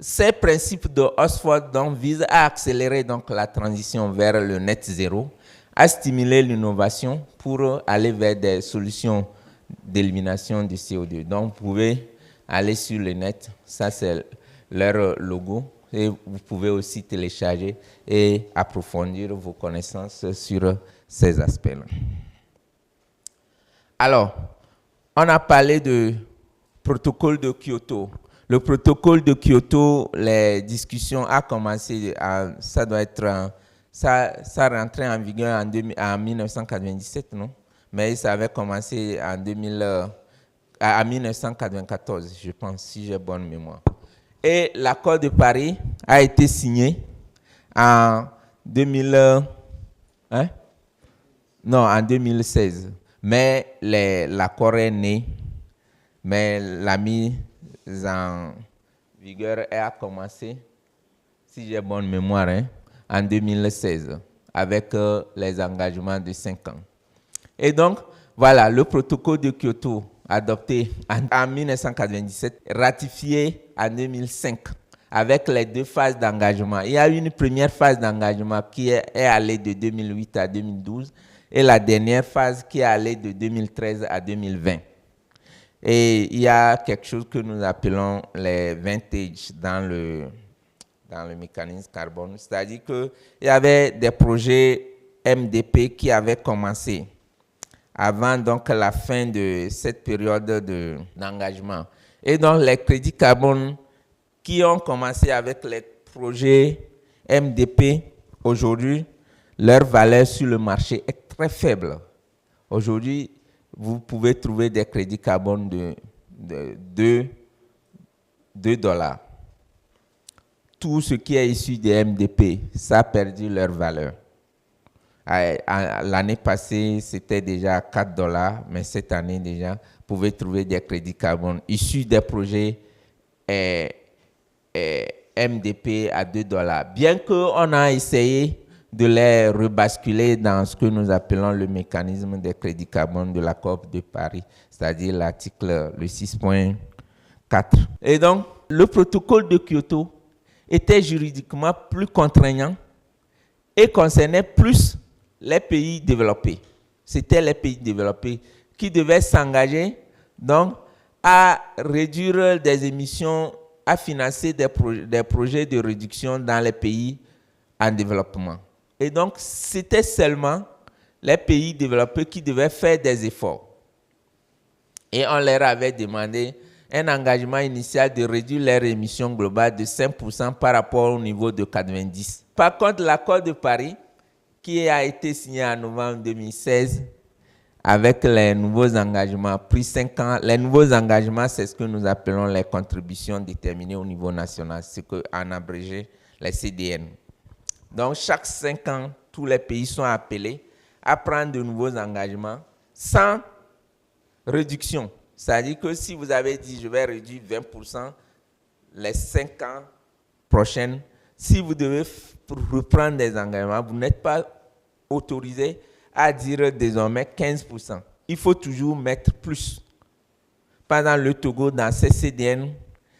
ces principes de Oxford visent à accélérer donc, la transition vers le net zéro, à stimuler l'innovation pour aller vers des solutions d'élimination du CO2. Donc, vous pouvez aller sur le net, ça c'est leur logo, et vous pouvez aussi télécharger et approfondir vos connaissances sur ces aspects-là. Alors, on a parlé du protocole de Kyoto. Le protocole de Kyoto, les discussions ont commencé, ça doit être, ça rentrait en vigueur en 1997, non? Mais ça avait commencé en 1994, je pense, si j'ai bonne mémoire. Et l'accord de Paris a été signé en 2016. Mais l'accord est né, mais en vigueur a commencé, si j'ai bonne mémoire, en 2016, avec les engagements de 5 ans. Et donc, voilà, le protocole de Kyoto, adopté en 1997, ratifié en 2005, avec les 2 phases d'engagement. Il y a eu une première phase d'engagement qui est allée de 2008 à 2012, et la dernière phase qui est allée de 2013 à 2020. Et il y a quelque chose que nous appelons les vintage dans le mécanisme carbone, c'est-à-dire qu'il y avait des projets MDP qui avaient commencé avant donc la fin de cette période d'engagement. Et donc les crédits carbone qui ont commencé avec les projets MDP, aujourd'hui, leur valeur sur le marché est très faible. Aujourd'hui, vous pouvez trouver des crédits carbone de 2 $. Tout ce qui est issu des MDP, ça a perdu leur valeur. L'année passée, c'était déjà 4 $, mais cette année déjà, vous pouvez trouver des crédits carbone issus des projets MDP à 2 $. Bien qu'on a essayé de les rebasculer dans ce que nous appelons le mécanisme des crédits carbone de l'accord de Paris, c'est-à-dire l'article 6.4. Et donc, le protocole de Kyoto était juridiquement plus contraignant et concernait plus les pays développés. C'était les pays développés qui devaient s'engager donc à réduire des émissions, à financer des projets de réduction dans les pays en développement. Et donc, c'était seulement les pays développés qui devaient faire des efforts. Et on leur avait demandé un engagement initial de réduire leurs émissions globales de 5% par rapport au niveau de 90. Par contre, l'accord de Paris, qui a été signé en novembre 2016, avec les nouveaux engagements, pris 5 ans, les nouveaux engagements, c'est ce que nous appelons les contributions déterminées au niveau national, ce qu'en abrégé, les CDN. Donc, chaque 5 ans, tous les pays sont appelés à prendre de nouveaux engagements sans réduction. C'est-à-dire que si vous avez dit, je vais réduire 20% les 5 ans prochains, si vous devez reprendre des engagements, vous n'êtes pas autorisé à dire désormais 15%. Il faut toujours mettre plus. Pendant le Togo, dans ses CDN,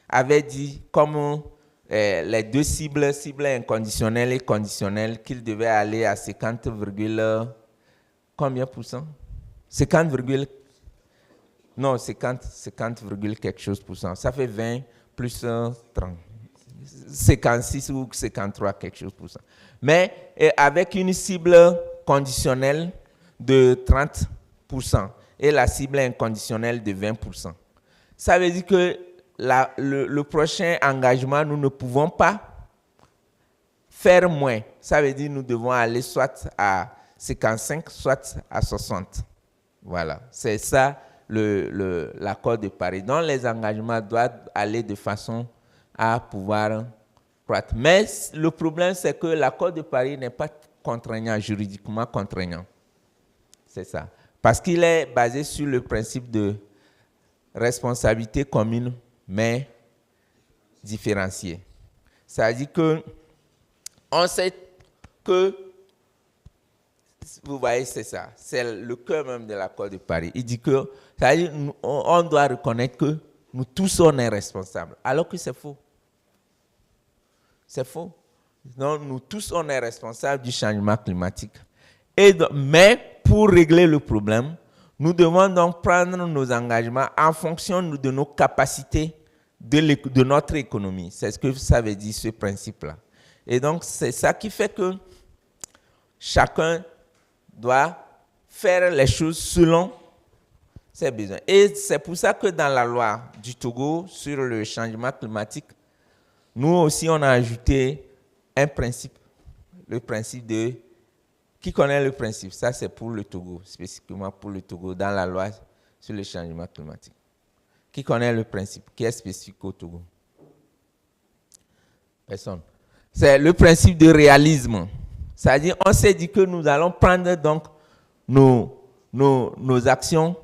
avait dit, comme les 2 cibles inconditionnelles et conditionnelles, qu'il devait aller à 50, combien pour cent? 50, non, 50, quelque chose pour cent. Ça fait 20 plus 30. 56 ou 53, quelque chose pour cent. Mais avec une cible conditionnelle de 30% et la cible inconditionnelle de 20%. Ça veut dire que le prochain engagement, nous ne pouvons pas faire moins. Ça veut dire que nous devons aller soit à 55, soit à 60. Voilà, c'est ça l'accord de Paris. Donc les engagements doivent aller de façon à pouvoir croître. Mais le problème, c'est que l'accord de Paris n'est pas contraignant, juridiquement contraignant. C'est ça. Parce qu'il est basé sur le principe de responsabilité commune, mais différenciée. C'est-à-dire que on sait que, vous voyez, c'est ça, c'est le cœur même de l'accord de Paris. Il dit que, c'est-à-dire, on doit reconnaître que nous tous on est responsables, alors que c'est faux. C'est faux. Donc, nous tous on est responsables du changement climatique. Mais pour régler le problème, nous devons donc prendre nos engagements en fonction de nos capacités de notre économie. C'est ce que ça veut dire, ce principe-là. Et donc, c'est ça qui fait que chacun doit faire les choses selon ses besoins. Et c'est pour ça que dans la loi du Togo sur le changement climatique, nous aussi, on a ajouté un principe, le principe de... Qui connaît le principe? Ça, c'est pour le Togo, spécifiquement pour le Togo, dans la loi sur le changement climatique. Qui connaît le principe? Qui est spécifique au Togo? Personne. C'est le principe de réalisme. C'est-à-dire, on s'est dit que nous allons prendre donc nos actions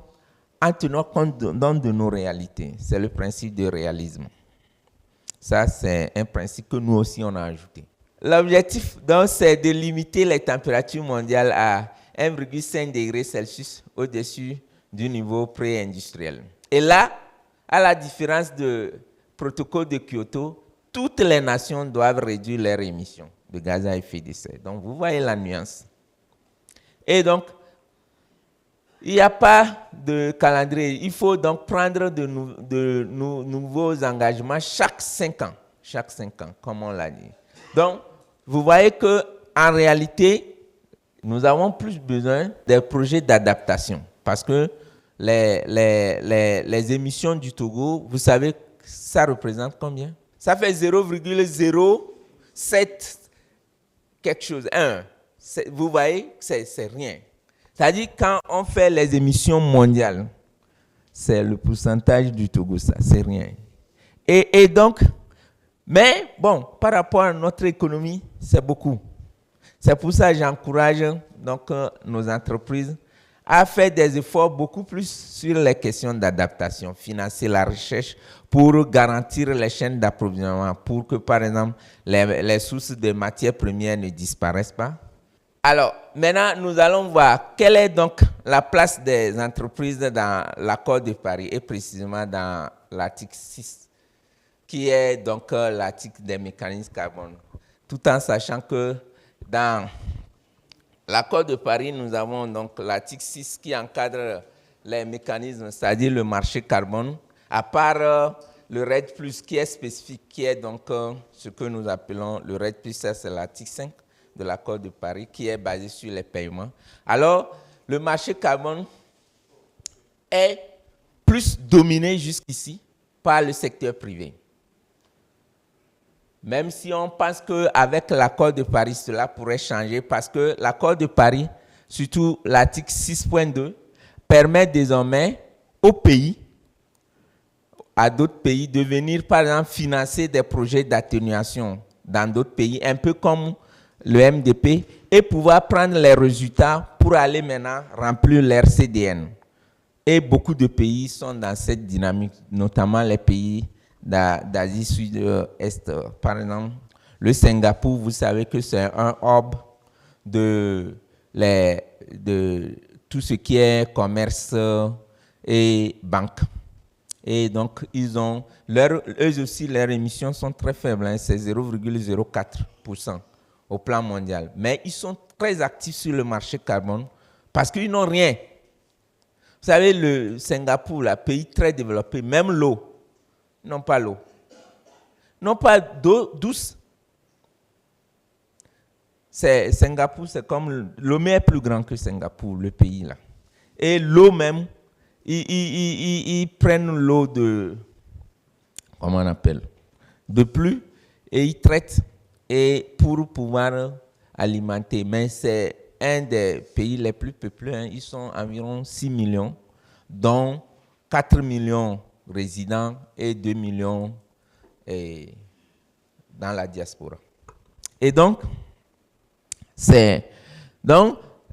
en tenant compte de nos réalités. C'est le principe de réalisme. Ça, c'est un principe que nous aussi, on a ajouté. L'objectif, donc, c'est de limiter les températures mondiales à 1,5 degré Celsius au-dessus du niveau pré-industriel. Et là, à la différence du protocole de Kyoto, toutes les nations doivent réduire leurs émissions de gaz à effet de serre. Donc, vous voyez la nuance. Et donc, il n'y a pas de calendrier. Il faut donc prendre de nouveaux engagements chaque 5 ans. Chaque 5 ans, comme on l'a dit. Donc, vous voyez qu'en réalité, nous avons plus besoin des projets d'adaptation. Parce que les émissions du Togo, vous savez, ça représente combien? Ça fait 0,07 quelque chose. 1. Vous voyez, c'est rien. C'est-à-dire quand on fait les émissions mondiales, c'est le pourcentage du Togo, ça, c'est rien. Et donc, mais bon, par rapport à notre économie, c'est beaucoup. C'est pour ça que j'encourage donc nos entreprises à faire des efforts beaucoup plus sur les questions d'adaptation, financer la recherche pour garantir les chaînes d'approvisionnement, pour que, par exemple, les sources de matières premières ne disparaissent pas. Alors, maintenant, nous allons voir quelle est donc la place des entreprises dans l'accord de Paris et précisément dans l'article 6, qui est donc l'article des mécanismes carbone. Tout en sachant que dans l'accord de Paris, nous avons donc l'article 6 qui encadre les mécanismes, c'est-à-dire le marché carbone, à part le RED+, qui est spécifique, qui est donc ce que nous appelons le RED+, ça c'est l'article 5 de l'accord de Paris, qui est basé sur les paiements. Alors, le marché carbone est plus dominé jusqu'ici par le secteur privé. Même si on pense qu'avec l'accord de Paris, cela pourrait changer, parce que l'accord de Paris, surtout l'article 6.2, permet désormais aux pays, à d'autres pays, de venir, par exemple, financer des projets d'atténuation dans d'autres pays, un peu comme le MDP, et pouvoir prendre les résultats pour aller maintenant remplir leur CDN. Et beaucoup de pays sont dans cette dynamique, notamment les pays d'Asie Sud-Est. Par exemple, le Singapour, vous savez que c'est un hub de tout ce qui est commerce et banque. Et donc, eux aussi, leurs émissions sont très faibles, hein, c'est 0,04% au plan mondial. Mais ils sont très actifs sur le marché carbone parce qu'ils n'ont rien. Vous savez, le Singapour, un pays très développé, même l'eau, ils n'ont pas l'eau. Ils n'ont pas d'eau douce. Singapour, c'est comme Lomé est plus grand que Singapour, le pays là. Et l'eau même, ils prennent l'eau de, comment on appelle, de pluie et ils traitent et pour pouvoir alimenter. Mais c'est un des pays les plus peuplés, hein. Ils sont environ 6 millions, dont 4 millions résidents et 2 millions dans la diaspora. Et donc,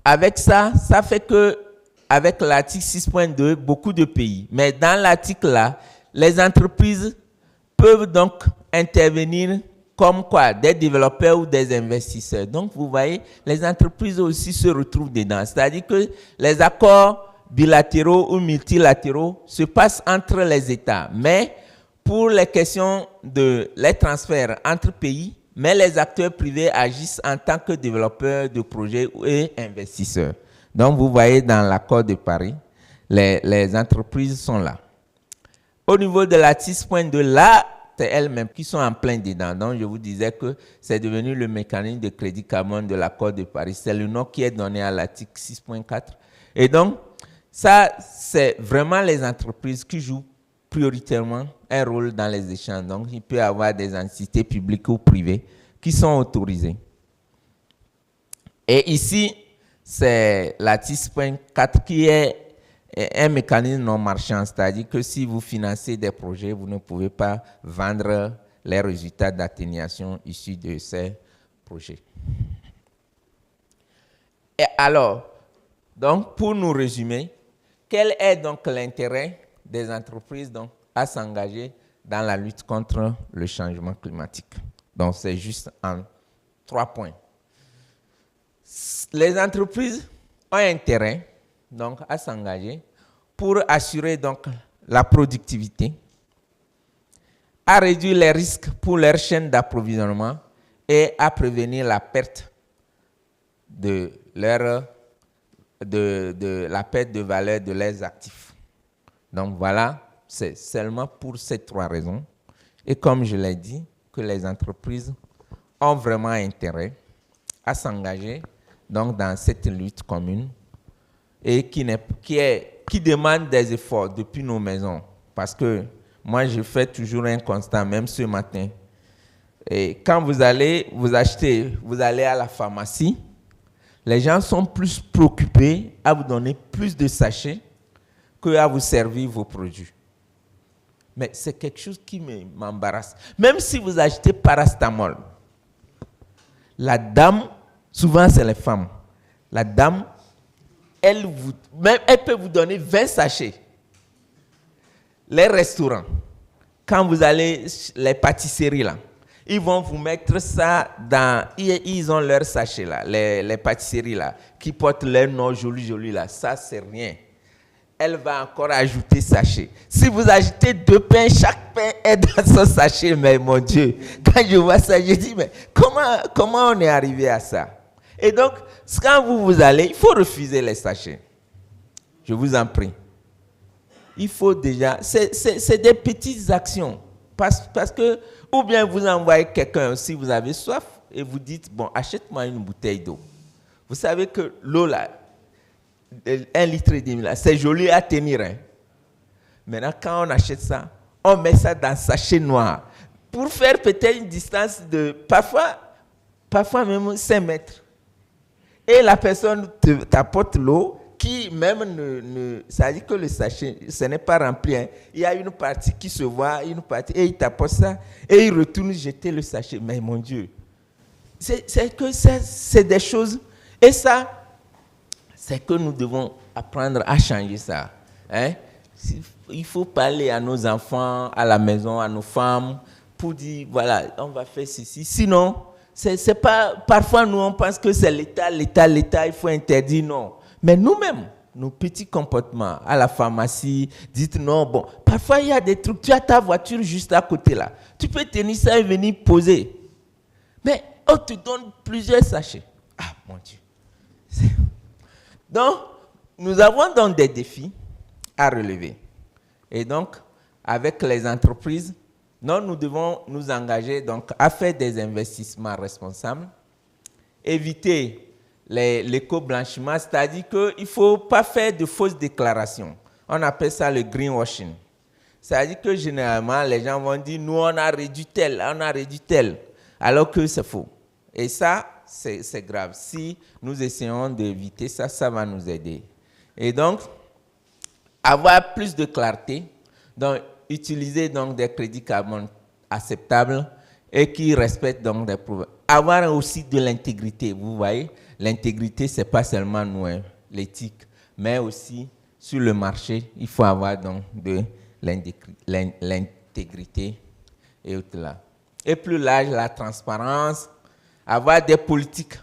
avec ça, ça fait que avec l'article 6.2, beaucoup de pays. Mais dans l'article là, les entreprises peuvent donc intervenir comme quoi, des développeurs ou des investisseurs. Donc, vous voyez, les entreprises aussi se retrouvent dedans. C'est-à-dire que les accords bilatéraux ou multilatéraux se passent entre les États. Mais pour les questions de les transferts entre pays, mais les acteurs privés agissent en tant que développeurs de projets et investisseurs. Donc, vous voyez dans l'accord de Paris, les entreprises sont là. Au niveau de la 6.2, là, c'est elles-mêmes qui sont en plein dedans. Donc, je vous disais que c'est devenu le mécanisme de crédit carbone de l'accord de Paris. C'est le nom qui est donné à l'article 6.4. Et donc, ça, c'est vraiment les entreprises qui jouent prioritairement un rôle dans les échanges. Donc, il peut y avoir des entités publiques ou privées qui sont autorisées. Et ici, c'est l'article 6.4 qui est un mécanisme non marchand, c'est-à-dire que si vous financez des projets, vous ne pouvez pas vendre les résultats d'atténuation issus de ces projets. Et alors, donc pour nous résumer, quel est donc l'intérêt des entreprises donc, à s'engager dans la lutte contre le changement climatique? Donc, c'est juste en 3 points. Les entreprises ont intérêt donc, à s'engager pour assurer donc, la productivité, à réduire les risques pour leur chaîne d'approvisionnement et à prévenir la perte de la perte de valeur de leurs actifs. Donc voilà, c'est seulement pour ces 3 raisons. Et comme je l'ai dit, que les entreprises ont vraiment intérêt à s'engager donc dans cette lutte commune et qui demande des efforts depuis nos maisons. Parce que moi, je fais toujours un constat, même ce matin. Et quand vous allez à la pharmacie, les gens sont plus préoccupés à vous donner plus de sachets qu'à vous servir vos produits. Mais c'est quelque chose qui m'embarrasse. Même si vous achetez paracétamol, la dame, souvent c'est les femmes, la dame, elle peut vous donner 20 sachets. Les restaurants, quand vous allez, les pâtisseries là, ils vont vous mettre ça dans... Ils ont leurs sachets là, les pâtisseries là, qui portent leur nom joli là. Ça, c'est rien. Elle va encore ajouter sachet. Si vous ajoutez 2 pains, chaque pain est dans son sachet. Mais mon Dieu, quand je vois ça, je dis, mais comment on est arrivé à ça? Et donc, quand vous allez, il faut refuser les sachets. Je vous en prie. Il faut déjà... C'est des petites actions. Parce que, ou bien vous envoyez quelqu'un si vous avez soif et vous dites, bon, achète-moi une bouteille d'eau. Vous savez que l'eau là, 1,5 litre là, c'est joli à tenir. Hein. Maintenant, quand on achète ça, on met ça dans un sachet noir pour faire peut-être une distance de parfois même 5 mètres. Et la personne t'apporte l'eau qui même ça dit que le sachet, ce n'est pas rempli. Hein. Il y a une partie qui se voit, une partie, et il t'apporte ça, et il retourne jeter le sachet. Mais mon Dieu, c'est des choses, et ça, c'est que nous devons apprendre à changer ça. Hein? Il faut parler à nos enfants, à la maison, à nos femmes, pour dire, voilà, on va faire ceci. Sinon, c'est pas, parfois nous on pense que c'est l'État, il faut interdire, non. Mais nous-mêmes, nos petits comportements à la pharmacie, dites non, bon, parfois il y a des trucs, tu as ta voiture juste à côté là. Tu peux tenir ça et venir poser. Mais on te donne plusieurs sachets. Ah, mon Dieu. Donc, nous avons donc des défis à relever. Et donc, avec les entreprises, nous devons nous engager donc, à faire des investissements responsables, éviter l'éco-blanchiment, c'est-à-dire qu'il ne faut pas faire de fausses déclarations. On appelle ça le greenwashing. C'est-à-dire que généralement, les gens vont dire, nous, on a réduit tel, alors que c'est faux. Et ça, c'est grave. Si nous essayons d'éviter ça, ça va nous aider. Et donc, avoir plus de clarté, donc utiliser donc, des crédits carbone acceptables et qui respectent donc des problèmes. Avoir aussi de l'intégrité, vous voyez. L'intégrité, ce n'est pas seulement nous, hein, l'éthique, mais aussi sur le marché, il faut avoir donc de l'intégrité et autres là. Et plus large, la transparence, avoir des politiques.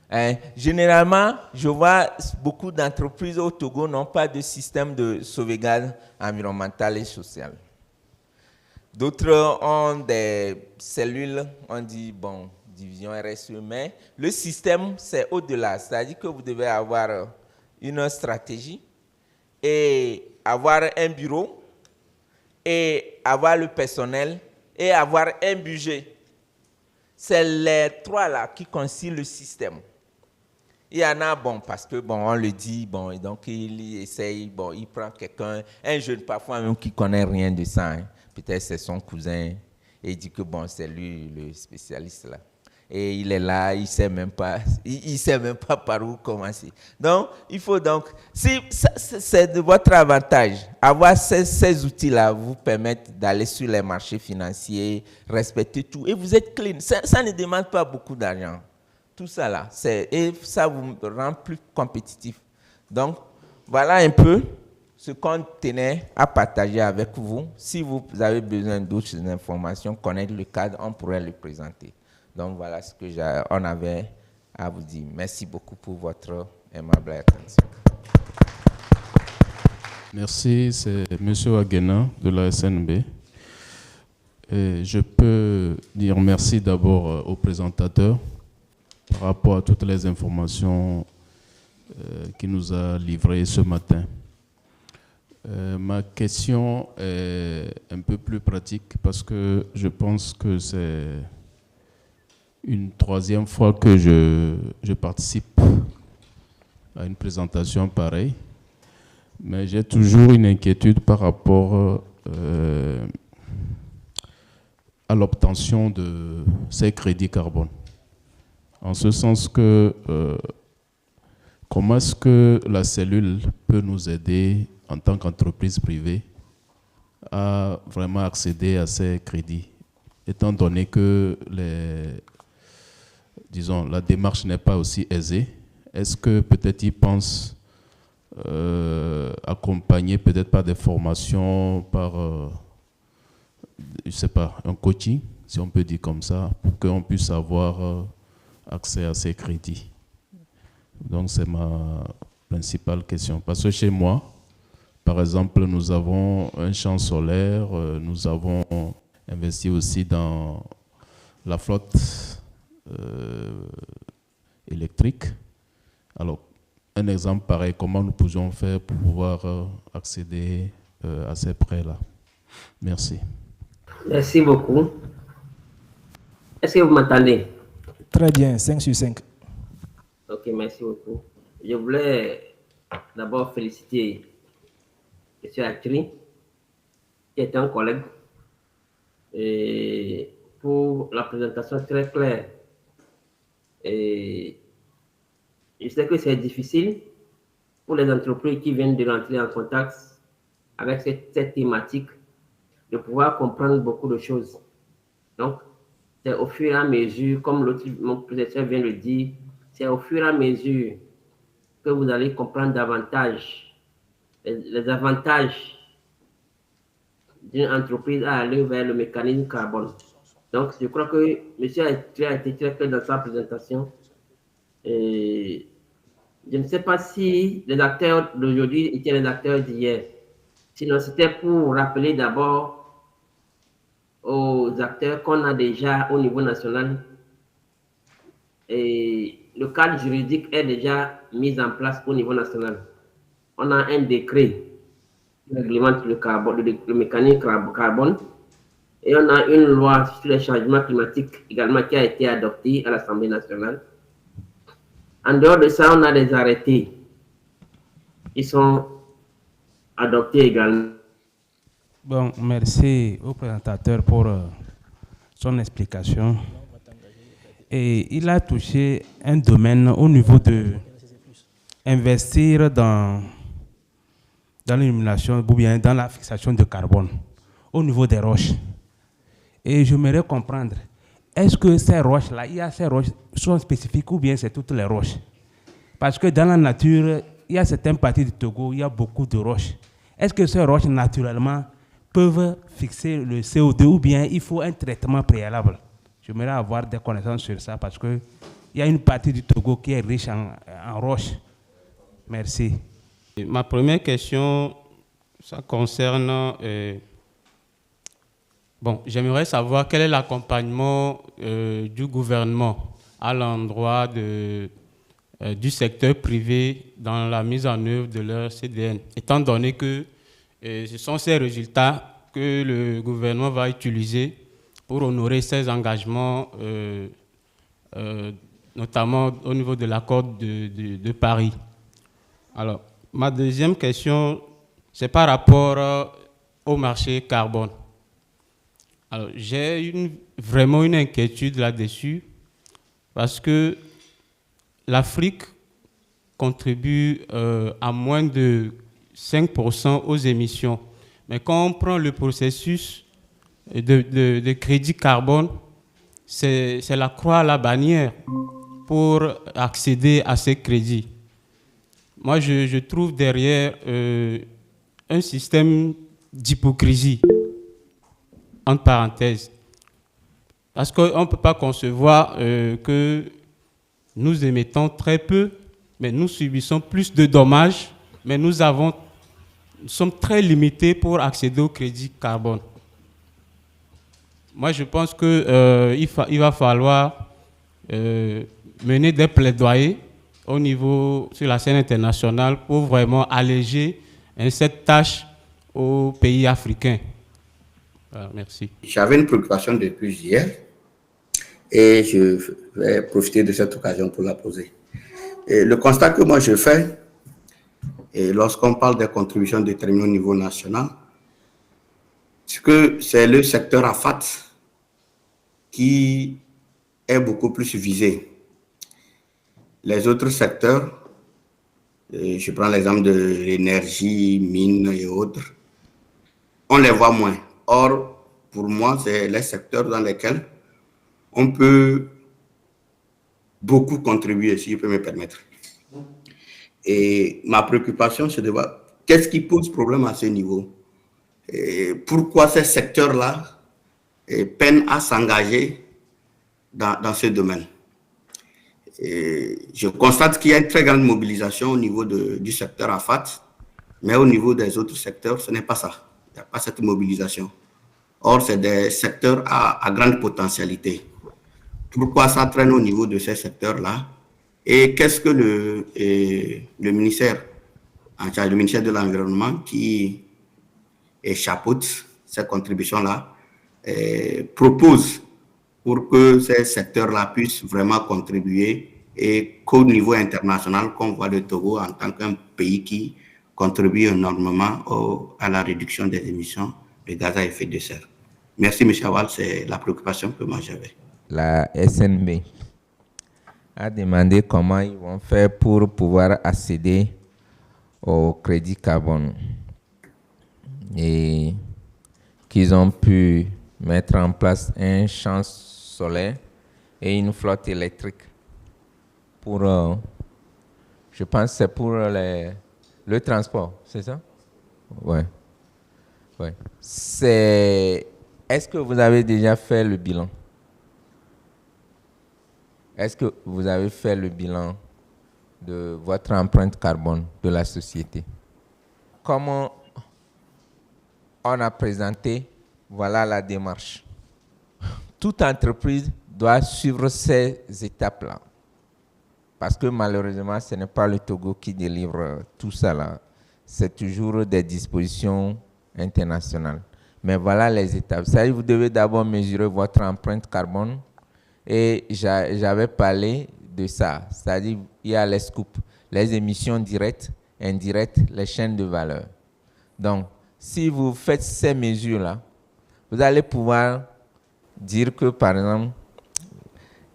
Hein. Généralement, je vois beaucoup d'entreprises au Togo n'ont pas de système de sauvegarde environnementale et sociale. D'autres ont des cellules, on dit, bon, division RSE, mais le système, c'est au-delà. C'est-à-dire que vous devez avoir une stratégie et avoir un bureau et avoir le personnel et avoir un budget. C'est les 3 là qui concilient le système. Il y en a, bon, parce que, bon, on le dit, bon, et donc il essaye, bon, il prend quelqu'un, un jeune parfois même qui ne connaît rien de ça, hein. Peut-être c'est son cousin, et il dit que, bon, c'est lui le spécialiste là. Et il est là, il ne sait même pas, par où commencer. Donc, il faut donc, si c'est de votre avantage, avoir ces outils-là vous permettent d'aller sur les marchés financiers, respecter tout, et vous êtes clean. Ça ne demande pas beaucoup d'argent. Tout ça là, et ça vous rend plus compétitif. Donc, voilà un peu ce qu'on tenait à partager avec vous. Si vous avez besoin d'autres informations, connaître le cadre, on pourrait le présenter. Donc voilà ce qu'on avait à vous dire. Merci beaucoup pour votre aimable attention. Merci, c'est M. Aguena de la SNB. Et je peux dire merci d'abord au présentateur par rapport à toutes les informations qu'il nous a livrées ce matin. Ma question est un peu plus pratique parce que je pense que c'est une troisième fois que je participe à une présentation pareille. Mais j'ai toujours une inquiétude par rapport à l'obtention de ces crédits carbone. En ce sens que, comment est-ce que la cellule peut nous aider en tant qu'entreprise privée à vraiment accéder à ces crédits, étant donné que la démarche n'est pas aussi aisée? Est-ce que peut-être ils pensent accompagné peut-être par des formations, par, je sais pas, un coaching, si on peut dire comme ça, pour qu'on puisse avoir accès à ces crédits. Donc c'est ma principale question. Parce que chez moi, par exemple, nous avons un champ solaire, nous avons investi aussi dans la flotte électrique. Alors, un exemple pareil, comment nous pouvions faire pour pouvoir accéder à ces prêts-là? Merci. Merci beaucoup. Est-ce que vous m'entendez? Très bien, 5 sur 5. Ok, merci beaucoup. Je voulais d'abord féliciter M. Atri, qui est un collègue, et pour la présentation très claire. Et je sais que c'est difficile pour les entreprises qui viennent de rentrer en contact avec cette thématique de pouvoir comprendre beaucoup de choses. Donc, c'est au fur et à mesure, comme mon professeur vient de le dire, c'est au fur et à mesure que vous allez comprendre davantage les avantages d'une entreprise à aller vers le mécanisme carbone. Donc, je crois que M. Atri a été très clair dans sa présentation. Et je ne sais pas si les acteurs d'aujourd'hui étaient les acteurs d'hier. Sinon, c'était pour rappeler d'abord aux acteurs qu'on a déjà au niveau national. Et le cadre juridique est déjà mis en place au niveau national. On a un décret qui réglemente le mécanisme carbone. Et on a une loi sur les changements climatiques également qui a été adoptée à l'Assemblée nationale. En dehors de ça, on a des arrêtés qui sont adoptés également. Bon, merci au présentateur pour son explication. Et il a touché un domaine au niveau de investir dans l'élimination ou bien dans la fixation de carbone au niveau des roches. Et j'aimerais comprendre, est-ce que ces roches-là, il y a ces roches sont spécifiques ou bien c'est toutes les roches? Parce que dans la nature, il y a certaines parties du Togo, il y a beaucoup de roches. Est-ce que ces roches, naturellement, peuvent fixer le CO2 ou bien il faut un traitement préalable? J'aimerais avoir des connaissances sur ça parce qu'il y a une partie du Togo qui est riche en roches. Merci. Ma première question, ça concerne... j'aimerais savoir quel est l'accompagnement du gouvernement à l'endroit du secteur privé dans la mise en œuvre de leur CDN, étant donné que ce sont ces résultats que le gouvernement va utiliser pour honorer ses engagements, notamment au niveau de l'accord de Paris. Alors, ma deuxième question, c'est par rapport au marché carbone. Alors, j'ai vraiment une inquiétude là-dessus parce que l'Afrique contribue à moins de 5% aux émissions. Mais quand on prend le processus de crédit carbone, c'est la croix à la bannière pour accéder à ces crédits. moi, je trouve derrière un système d'hypocrisie, entre parenthèses. Parce qu'on ne peut pas concevoir que nous émettons très peu, mais nous subissons plus de dommages, mais nous sommes très limités pour accéder au crédit carbone. Moi, je pense qu'il va falloir mener des plaidoyers au niveau, sur la scène internationale pour vraiment alléger cette tâche aux pays africains. Voilà, merci. J'avais une préoccupation depuis hier et je vais profiter de cette occasion pour la poser. Et le constat que moi je fais, et lorsqu'on parle des contributions déterminées au niveau national, c'est que c'est le secteur AFAT qui est beaucoup plus visé. Les autres secteurs, je prends l'exemple de l'énergie, mines et autres, on les voit moins. Or, pour moi, c'est les secteurs dans lesquels on peut beaucoup contribuer, si je peux me permettre. Et ma préoccupation, c'est de voir qu'est-ce qui pose problème à ce niveau. Et pourquoi ces secteurs-là peinent à s'engager dans ce domaine. Et je constate qu'il y a une très grande mobilisation au niveau du secteur AFAT, mais au niveau des autres secteurs, ce n'est pas ça. Il n'y a pas cette mobilisation. Or, c'est des secteurs à grande potentialité. Pourquoi ça traîne au niveau de ces secteurs-là? Et qu'est-ce que le ministère en charge, le ministère de l'Environnement, qui chapeaute ces contributions-là, propose pour que ces secteurs-là puissent vraiment contribuer et qu'au niveau international, qu'on voit le Togo en tant qu'un pays qui contribue énormément à la réduction des émissions de gaz à effet de serre. Merci, M. Awal, c'est la préoccupation que moi j'avais. La SNB a demandé comment ils vont faire pour pouvoir accéder au crédit carbone et qu'ils ont pu mettre en place un champ solaire et une flotte électrique pour, je pense que c'est pour le transport, c'est ça? Ouais. Est-ce que vous avez déjà fait le bilan? Est-ce que vous avez fait le bilan de votre empreinte carbone de la société? Comment on a présenté, voilà la démarche. Toute entreprise doit suivre ces étapes-là. Parce que malheureusement, ce n'est pas le Togo qui délivre tout ça là. C'est toujours des dispositions internationales. Mais voilà les étapes. Ça, vous devez d'abord mesurer votre empreinte carbone. Et j'avais parlé de ça. C'est-à-dire, il y a les scoops, les émissions directes, indirectes, les chaînes de valeur. Donc, si vous faites ces mesures-là, vous allez pouvoir dire que, par exemple,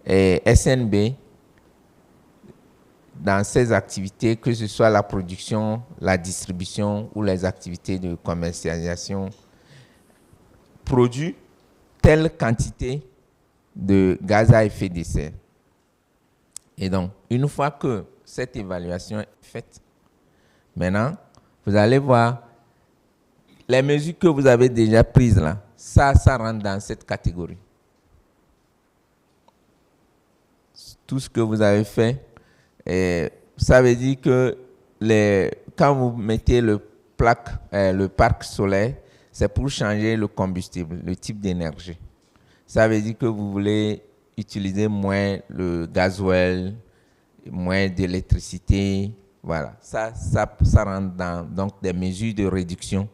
SNB, dans ses activités, que ce soit la production, la distribution ou les activités de commercialisation, produit telle quantité de gaz à effet de serre. Et donc, une fois que cette évaluation est faite, maintenant, vous allez voir les mesures que vous avez déjà prises là, ça rentre dans cette catégorie. Tout ce que vous avez fait, ça veut dire que quand vous mettez le parc solaire, c'est pour changer le combustible, le type d'énergie. Ça veut dire que vous voulez utiliser moins le gasoil, moins d'électricité. Voilà, ça rentre dans donc, des mesures de réduction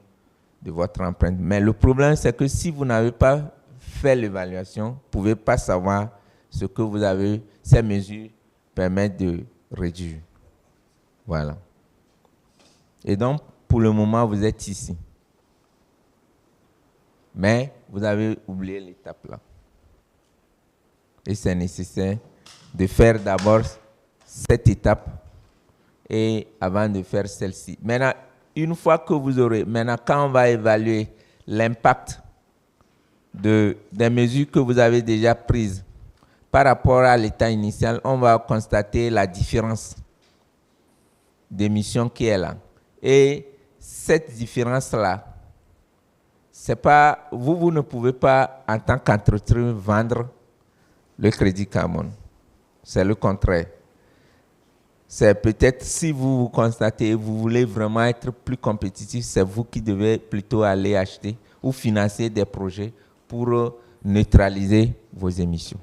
de votre empreinte. Mais le problème, c'est que si vous n'avez pas fait l'évaluation, vous ne pouvez pas savoir ce que vous avez, ces mesures permettent de réduire. Voilà. Et donc, pour le moment, vous êtes ici. Mais vous avez oublié l'étape là. Et c'est nécessaire de faire d'abord cette étape et avant de faire celle-ci. Maintenant, une fois que vous aurez, quand on va évaluer l'impact des mesures que vous avez déjà prises par rapport à l'état initial, on va constater la différence. d'émission qui est là. Et cette différence-là, c'est pas, vous ne pouvez pas, en tant qu'entreprise, vendre le crédit carbone. C'est le contraire. C'est peut-être, si vous constatez, vous voulez vraiment être plus compétitif, c'est vous qui devez plutôt aller acheter ou financer des projets pour neutraliser vos émissions.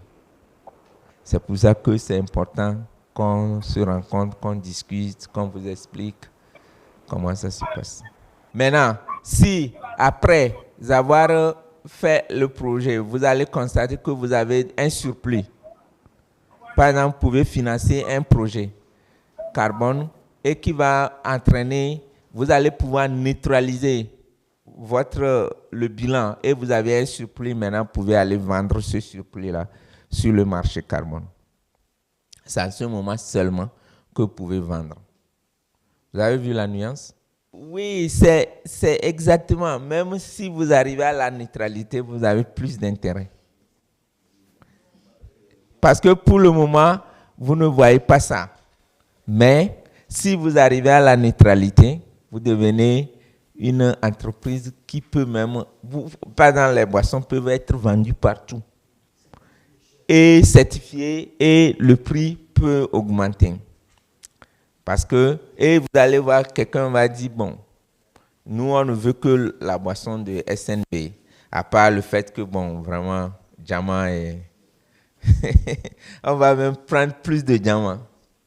C'est pour ça que c'est important qu'on se rencontre, qu'on discute, qu'on vous explique comment ça se passe. Maintenant, si après avoir fait le projet, vous allez constater que vous avez un surplus, par exemple, vous pouvez financer un projet carbone et qui va entraîner, vous allez pouvoir neutraliser le bilan et vous avez un surplus, maintenant vous pouvez aller vendre ce surplus-là sur le marché carbone. C'est à ce moment seulement que vous pouvez vendre. Vous avez vu la nuance? Oui, c'est exactement. Même si vous arrivez à la neutralité, vous avez plus d'intérêt. Parce que pour le moment, vous ne voyez pas ça. Mais si vous arrivez à la neutralité, vous devenez une entreprise qui peut même, par exemple, les boissons peuvent être vendues partout et certifiées et le prix peut augmenter. Parce que, et vous allez voir, quelqu'un va dire, bon, nous on ne veut que la boisson de SNB, à part le fait que, bon, vraiment, diamant est... on va même prendre plus de diamants.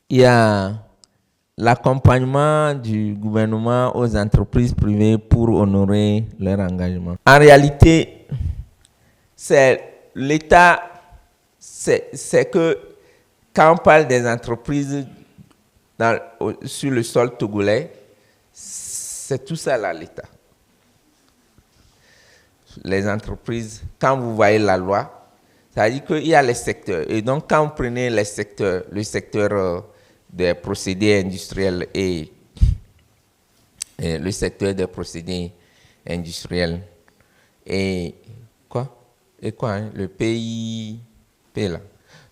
Il y a l'accompagnement du gouvernement aux entreprises privées pour honorer leur engagement. En réalité, c'est l'État, c'est que quand on parle des entreprises sur le sol togolais, c'est tout ça là, l'État. Les entreprises, quand vous voyez la loi, ça veut dire qu'il y a les secteurs. Et donc, quand vous prenez les secteurs, le secteur des procédés industriels et le secteur des procédés industriels et quoi? Et quoi, hein? Le PIP là.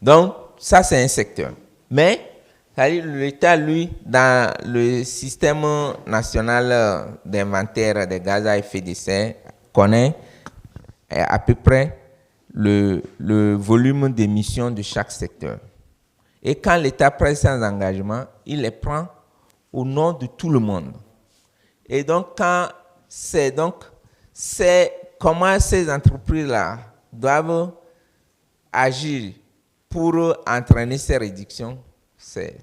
Donc, ça, c'est un secteur. Mais, l'État, lui, dans le système national d'inventaire des gaz à effet de serre, connaît à peu près le volume d'émissions de chaque secteur. Et quand l'État prend ses engagements, il les prend au nom de tout le monde. Et donc, c'est comment ces entreprises-là doivent agir pour entraîner ces réductions. C'est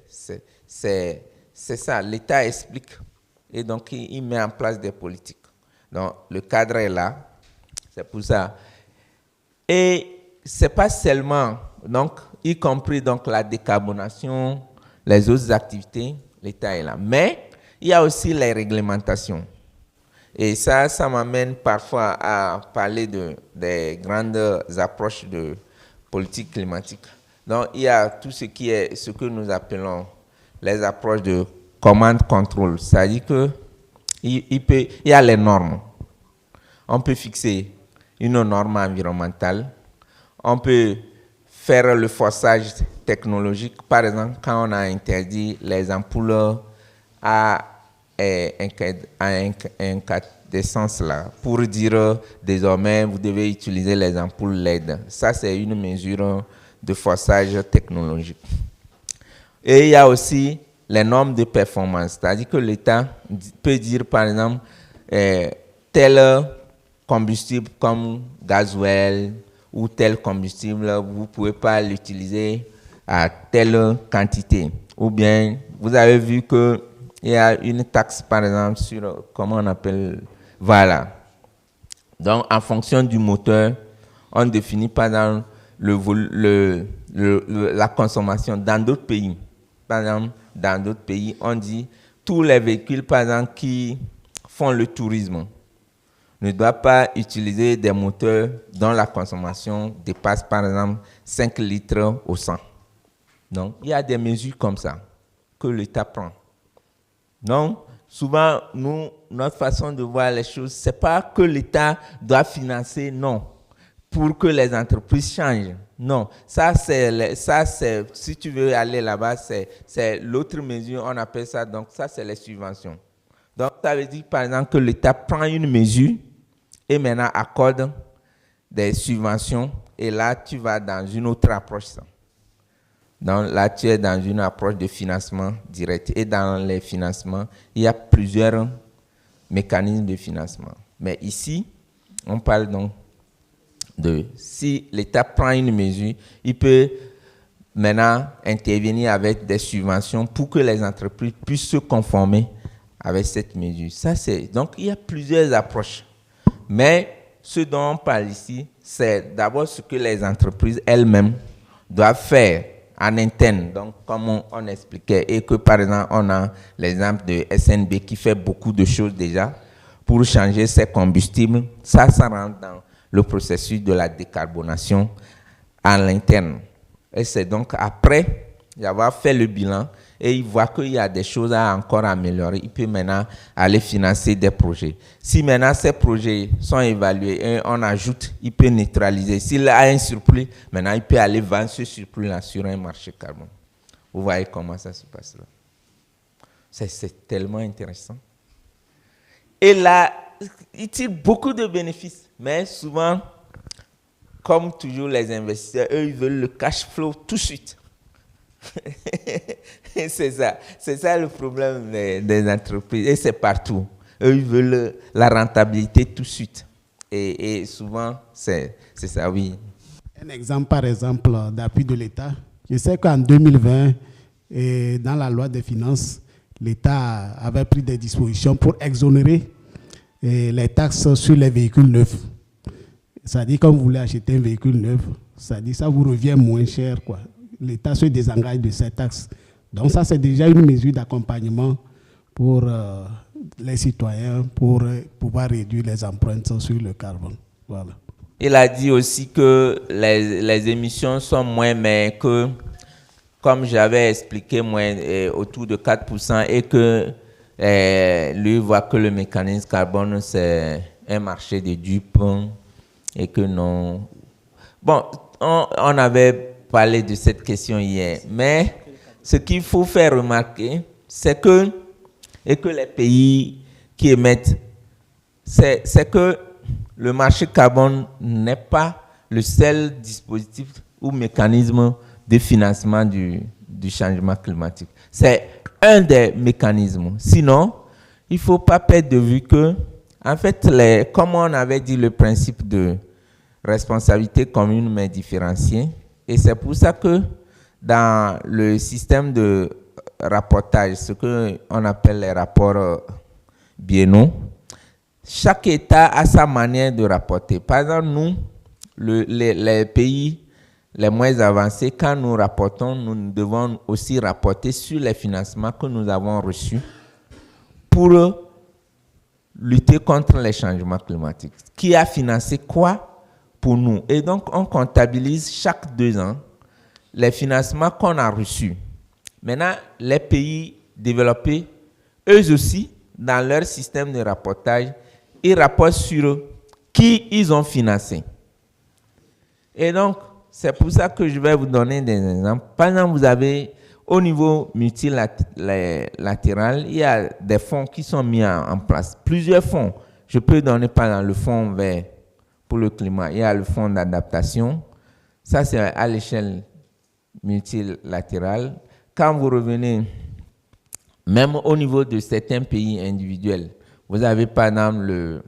ça, l'État explique. Et donc, il met en place des politiques. Donc, le cadre est là. C'est pour ça. Et ce n'est pas seulement, donc, y compris donc, la décarbonation, les autres activités, l'État est là. Mais il y a aussi les réglementations. Et ça m'amène parfois à parler des grandes approches de politique climatique. Donc, il y a tout ce qui est ce que nous appelons les approches de command control. C'est-à-dire qu'il y a les normes. On peut fixer une norme environnementale. On peut faire le forçage technologique. Par exemple, quand on a interdit les ampoules à incandescence là, pour dire désormais vous devez utiliser les ampoules LED. Ça, c'est une mesure de forçage technologique. Et il y a aussi les normes de performance. C'est-à-dire que l'État peut dire, par exemple, tel combustible comme gasoil ou tel combustible, vous ne pouvez pas l'utiliser à telle quantité. Ou bien, vous avez vu qu'il y a une taxe, par exemple, sur, comment on appelle, voilà. Donc, en fonction du moteur, on définit, par exemple, la consommation dans d'autres pays. Par exemple, dans d'autres pays, on dit tous les véhicules, par exemple, qui font le tourisme ne doivent pas utiliser des moteurs dont la consommation dépasse, par exemple, 5 litres au 100. Donc, il y a des mesures comme ça que l'État prend. Donc, souvent, notre façon de voir les choses, ce n'est pas que l'État doit financer, non. pour que les entreprises changent. Non, ça c'est, si tu veux aller là-bas, c'est l'autre mesure, on appelle ça, donc ça c'est les subventions. Donc ça veut dire par exemple que l'État prend une mesure et maintenant accorde des subventions et là tu vas dans une autre approche. Donc là tu es dans une approche de financement direct et dans les financements, il y a plusieurs mécanismes de financement. Mais ici, on parle donc de si l'État prend une mesure, il peut maintenant intervenir avec des subventions pour que les entreprises puissent se conformer avec cette mesure. Ça, donc, il y a plusieurs approches. Mais ce dont on parle ici, c'est d'abord ce que les entreprises elles-mêmes doivent faire en interne. Donc, comme on expliquait, et que par exemple, on a l'exemple de SNB qui fait beaucoup de choses déjà pour changer ses combustibles. Ça rentre dans le processus de la décarbonation à l'interne. Et c'est donc après avoir fait le bilan et il voit qu'il y a des choses à encore améliorer, il peut maintenant aller financer des projets. Si maintenant ces projets sont évalués et on ajoute, il peut neutraliser. S'il a un surplus, maintenant il peut aller vendre ce surplus-là sur un marché carbone. Vous voyez comment ça se passe là. C'est tellement intéressant. Et là, il tire beaucoup de bénéfices. Mais souvent, comme toujours les investisseurs, eux, ils veulent le cash flow tout de suite. C'est ça le problème des entreprises. Et c'est partout. Eux, ils veulent la rentabilité tout de suite. Et souvent, c'est ça, oui. Un exemple, par exemple, d'appui de l'État. Je sais qu'en 2020, dans la loi des finances, l'État avait pris des dispositions pour exonérer les taxes sur les véhicules neufs. Ça dit, quand vous voulez acheter un véhicule neuf, ça dit, ça vous revient moins cher, quoi. L'État se désengage de ces taxes. Donc ça, c'est déjà une mesure d'accompagnement pour les citoyens, pour pouvoir réduire les empreintes sur le carbone. Voilà. Il a dit aussi que les émissions sont moins, mais que, comme j'avais expliqué, moins autour de 4%, et que lui voit que le mécanisme carbone, c'est un marché de dupes et que non. Bon, on avait parlé de cette question hier, mais ce qu'il faut faire remarquer, c'est que les pays qui émettent, c'est que le marché carbone n'est pas le seul dispositif ou mécanisme de financement du changement climatique. C'est un des mécanismes. Sinon, il ne faut pas perdre de vue que, en fait, comme on avait dit, le principe de responsabilité commune mais différenciée, et c'est pour ça que dans le système de rapportage, ce qu'on appelle les rapports biennaux, chaque État a sa manière de rapporter. Par exemple, nous, les pays les moins avancés, quand nous rapportons, nous devons aussi rapporter sur les financements que nous avons reçus pour lutter contre les changements climatiques. Qui a financé quoi pour nous? Et donc, on comptabilise chaque 2 ans les financements qu'on a reçus. Maintenant, les pays développés, eux aussi, dans leur système de rapportage, ils rapportent sur qui ils ont financé. Et donc, c'est pour ça que je vais vous donner des exemples. Par exemple, vous avez, au niveau multilatéral, il y a des fonds qui sont mis en place. Plusieurs fonds. Je peux donner par exemple le fonds vert pour le climat. Il y a le fonds d'adaptation. Ça, c'est à l'échelle multilatérale. Quand vous revenez, même au niveau de certains pays individuels, vous avez par exemple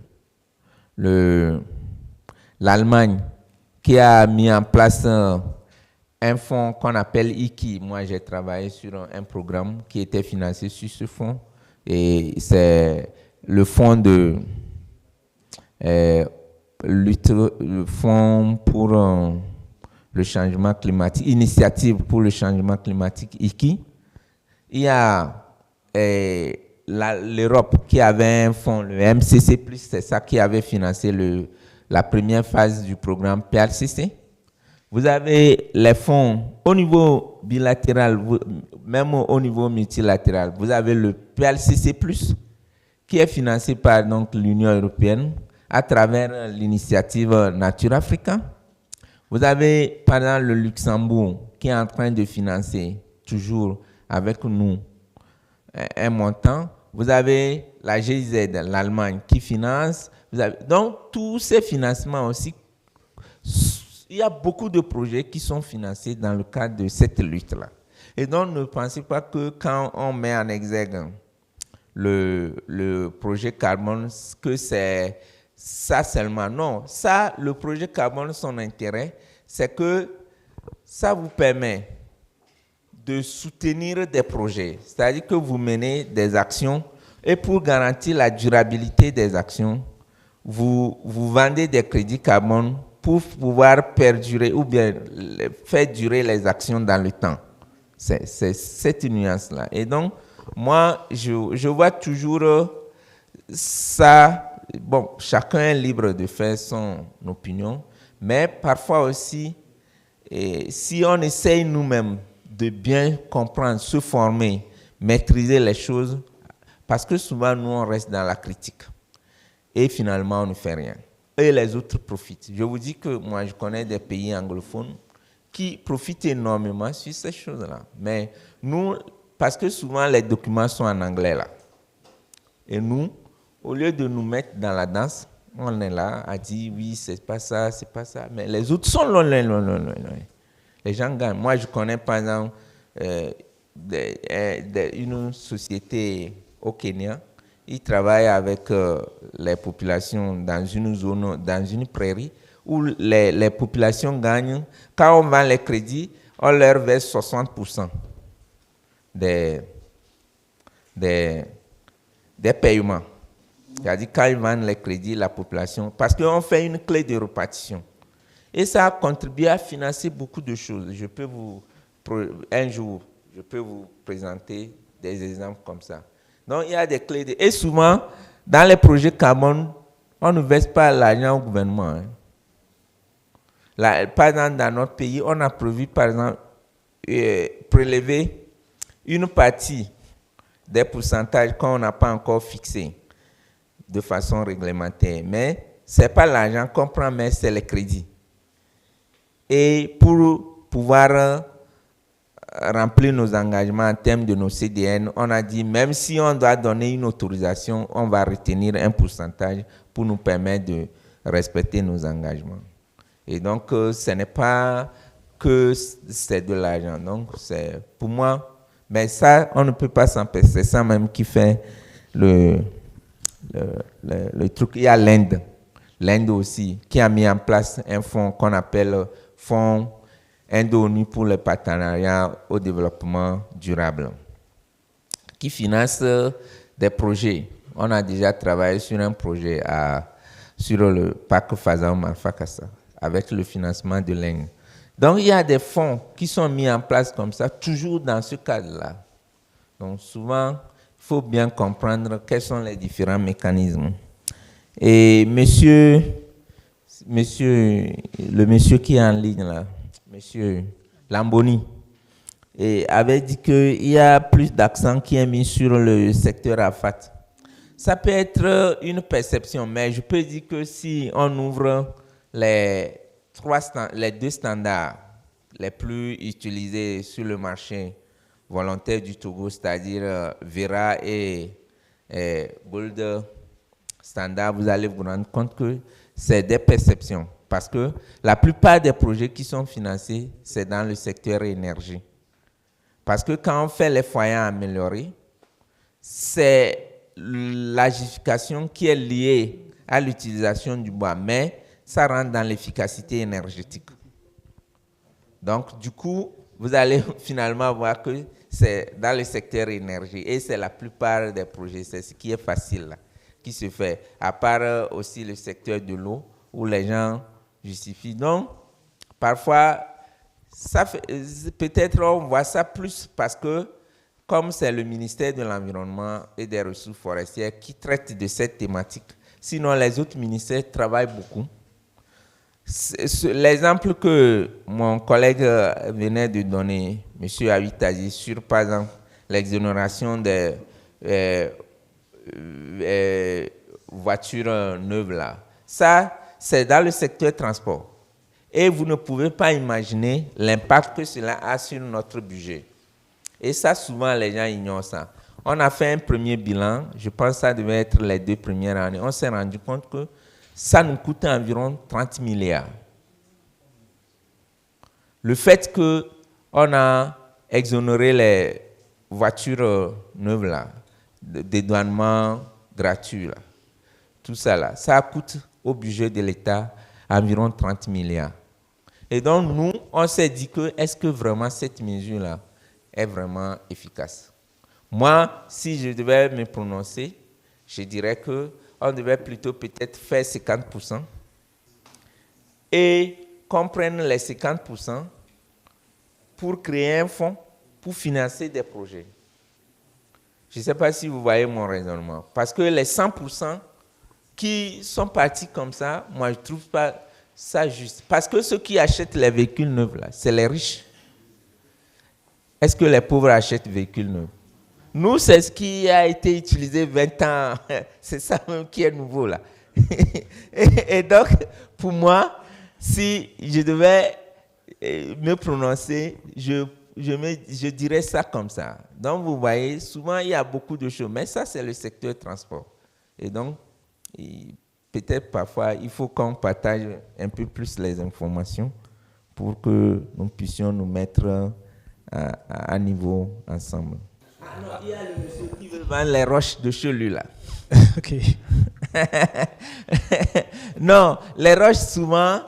l'Allemagne qui a mis en place un fonds qu'on appelle IKI. Moi, j'ai travaillé sur un programme qui était financé sur ce fonds. Et c'est le fonds de lutte, le fonds pour le changement climatique, initiative pour le changement climatique IKI. Il y a l'Europe qui avait un fonds, le MCC+, c'est ça qui avait financé la première phase du programme PRCC. Vous avez les fonds au niveau bilatéral, même au niveau multilatéral. Vous avez le PLCC+, qui est financé par l'Union européenne à travers l'initiative Nature Africa. Vous avez, par exemple, le Luxembourg qui est en train de financer, toujours avec nous, un montant. Vous avez la GIZ, l'Allemagne, qui finance. Donc, tous ces financements aussi, il y a beaucoup de projets qui sont financés dans le cadre de cette lutte-là. Et donc, ne pensez pas que quand on met en exergue le projet carbone, que c'est ça seulement. Non, ça, le projet carbone, son intérêt, c'est que ça vous permet de soutenir des projets. C'est-à-dire que vous menez des actions et pour garantir la durabilité des actions, vous vendez des crédits carbone pour pouvoir perdurer ou bien faire durer les actions dans le temps. C'est cette nuance-là. Et donc, moi, je vois toujours ça. Bon, chacun est libre de faire son opinion, mais parfois aussi, si on essaye nous-mêmes de bien comprendre, se former, maîtriser les choses, parce que souvent, nous, on reste dans la critique. Et finalement, on ne fait rien. Et les autres profitent. Je vous dis que moi, je connais des pays anglophones qui profitent énormément sur ces choses-là. Mais nous, parce que souvent, les documents sont en anglais, là. Et nous, au lieu de nous mettre dans la danse, on est là à dire, oui, c'est pas ça, c'est pas ça. Mais les autres sont loin. Les gens gagnent. Moi, je connais, par exemple, une société au Kenya. Ils travaillent avec les populations dans une zone, dans une prairie, où les populations gagnent. Quand on vend les crédits, on leur verse 60% des paiements. C'est-à-dire quand ils vendent les crédits, la population, parce qu'on fait une clé de répartition. Et ça a contribué à financer beaucoup de choses. Un jour, je peux vous présenter des exemples comme ça. Donc, il y a des clés. Et souvent, dans les projets carbone, on ne verse pas l'argent au gouvernement. Hein. Là, par exemple, dans notre pays, on a prévu, par exemple, prélever une partie des pourcentages qu'on n'a pas encore fixés de façon réglementaire. Mais ce n'est pas l'argent qu'on prend, mais c'est les crédits. Et pour pouvoir remplir nos engagements en termes de nos CDN, on a dit, même si on doit donner une autorisation, on va retenir un pourcentage pour nous permettre de respecter nos engagements. Et donc, ce n'est pas que c'est de l'argent. Donc, c'est pour moi, mais ça, on ne peut pas s'empêcher. C'est ça même qui fait le truc. Il y a l'Inde aussi, qui a mis en place un fonds qu'on appelle Fonds Indo-ONU pour le partenariat au développement durable, qui finance des projets. On a déjà travaillé sur un projet sur le parc Fazao-Malfakassa avec le financement de l'Inde. Donc, il y a des fonds qui sont mis en place comme ça, toujours dans ce cadre-là. Donc, souvent, il faut bien comprendre quels sont les différents mécanismes. Et le monsieur qui est en ligne là, monsieur Lamboni, avait dit qu'il y a plus d'accent qui est mis sur le secteur AFAT. Ça peut être une perception, mais je peux dire que si on ouvre les deux standards les plus utilisés sur le marché volontaire du Togo, c'est-à-dire Vera et Gold Standard, vous allez vous rendre compte que c'est des perceptions. Parce que la plupart des projets qui sont financés, c'est dans le secteur énergie. Parce que quand on fait les foyers améliorés, c'est la justification qui est liée à l'utilisation du bois, mais ça rentre dans l'efficacité énergétique. Donc, du coup, vous allez finalement voir que c'est dans le secteur énergie et c'est la plupart des projets, c'est ce qui est facile là, qui se fait, à part aussi le secteur de l'eau où les gens justifient. Donc, parfois, peut-être on voit ça plus parce que comme c'est le ministère de l'Environnement et des Ressources forestières qui traite de cette thématique, sinon les autres ministères travaillent beaucoup. L'exemple que mon collègue venait de donner, M. Awitazi, sur par exemple l'exonération des voitures neuves là, ça c'est dans le secteur transport. Et vous ne pouvez pas imaginer l'impact que cela a sur notre budget. Et ça, souvent, les gens ignorent ça. On a fait un premier bilan, je pense que ça devait être les 2 premières années. On s'est rendu compte que ça nous coûte environ 30 milliards. Le fait qu'on a exonéré les voitures neuves, là, dédouanement gratuit, là, tout ça, là, ça coûte au budget de l'État environ 30 milliards. Et donc, nous, on s'est dit que est-ce que vraiment cette mesure-là est vraiment efficace? Moi, si je devais me prononcer, je dirais qu'on devait plutôt peut-être faire 50% et qu'on prenne les 50% pour créer un fonds pour financer des projets. Je ne sais pas si vous voyez mon raisonnement. Parce que les 100% qui sont partis comme ça, moi, je ne trouve pas ça juste. Parce que ceux qui achètent les véhicules neufs, là, c'est les riches. Est-ce que les pauvres achètent des véhicules neufs? Nous, c'est ce qui a été utilisé 20 ans. C'est ça même qui est nouveau, là. Et donc, pour moi, si je devais me prononcer, je dirais ça comme ça. Donc, vous voyez, souvent, il y a beaucoup de choses. Mais ça, c'est le secteur transport. Et donc, peut-être parfois, il faut qu'on partage un peu plus les informations pour que nous puissions nous mettre à niveau ensemble. Ah non, il y a le monsieur qui veut vendre les roches de Chelu, là. Ok. Non, les roches, souvent,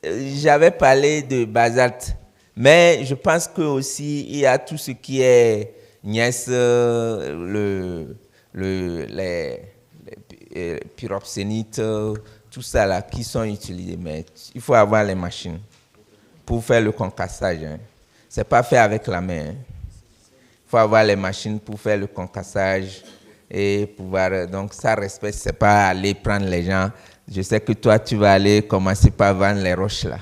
j'avais parlé de basalte. Mais je pense que aussi il y a tout ce qui est gneiss, les pyroxénites, tout ça là qui sont utilisés. Mais il faut avoir les machines pour faire le concassage. Hein. C'est pas fait avec la main. Hein. Il faut avoir les machines pour faire le concassage et pouvoir. Donc ça respecte, c'est pas aller prendre les gens. Je sais que toi tu vas aller commencer par vendre les roches là.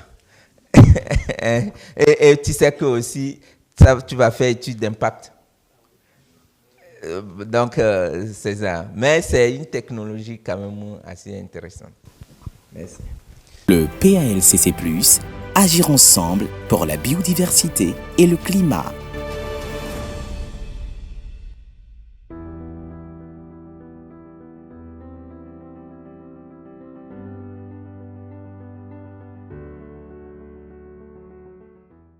et tu sais que aussi ça, tu vas faire étude d'impact. Donc c'est ça. Mais c'est une technologie quand même assez intéressante. Merci. Le PALCC+, agir ensemble pour la biodiversité et le climat.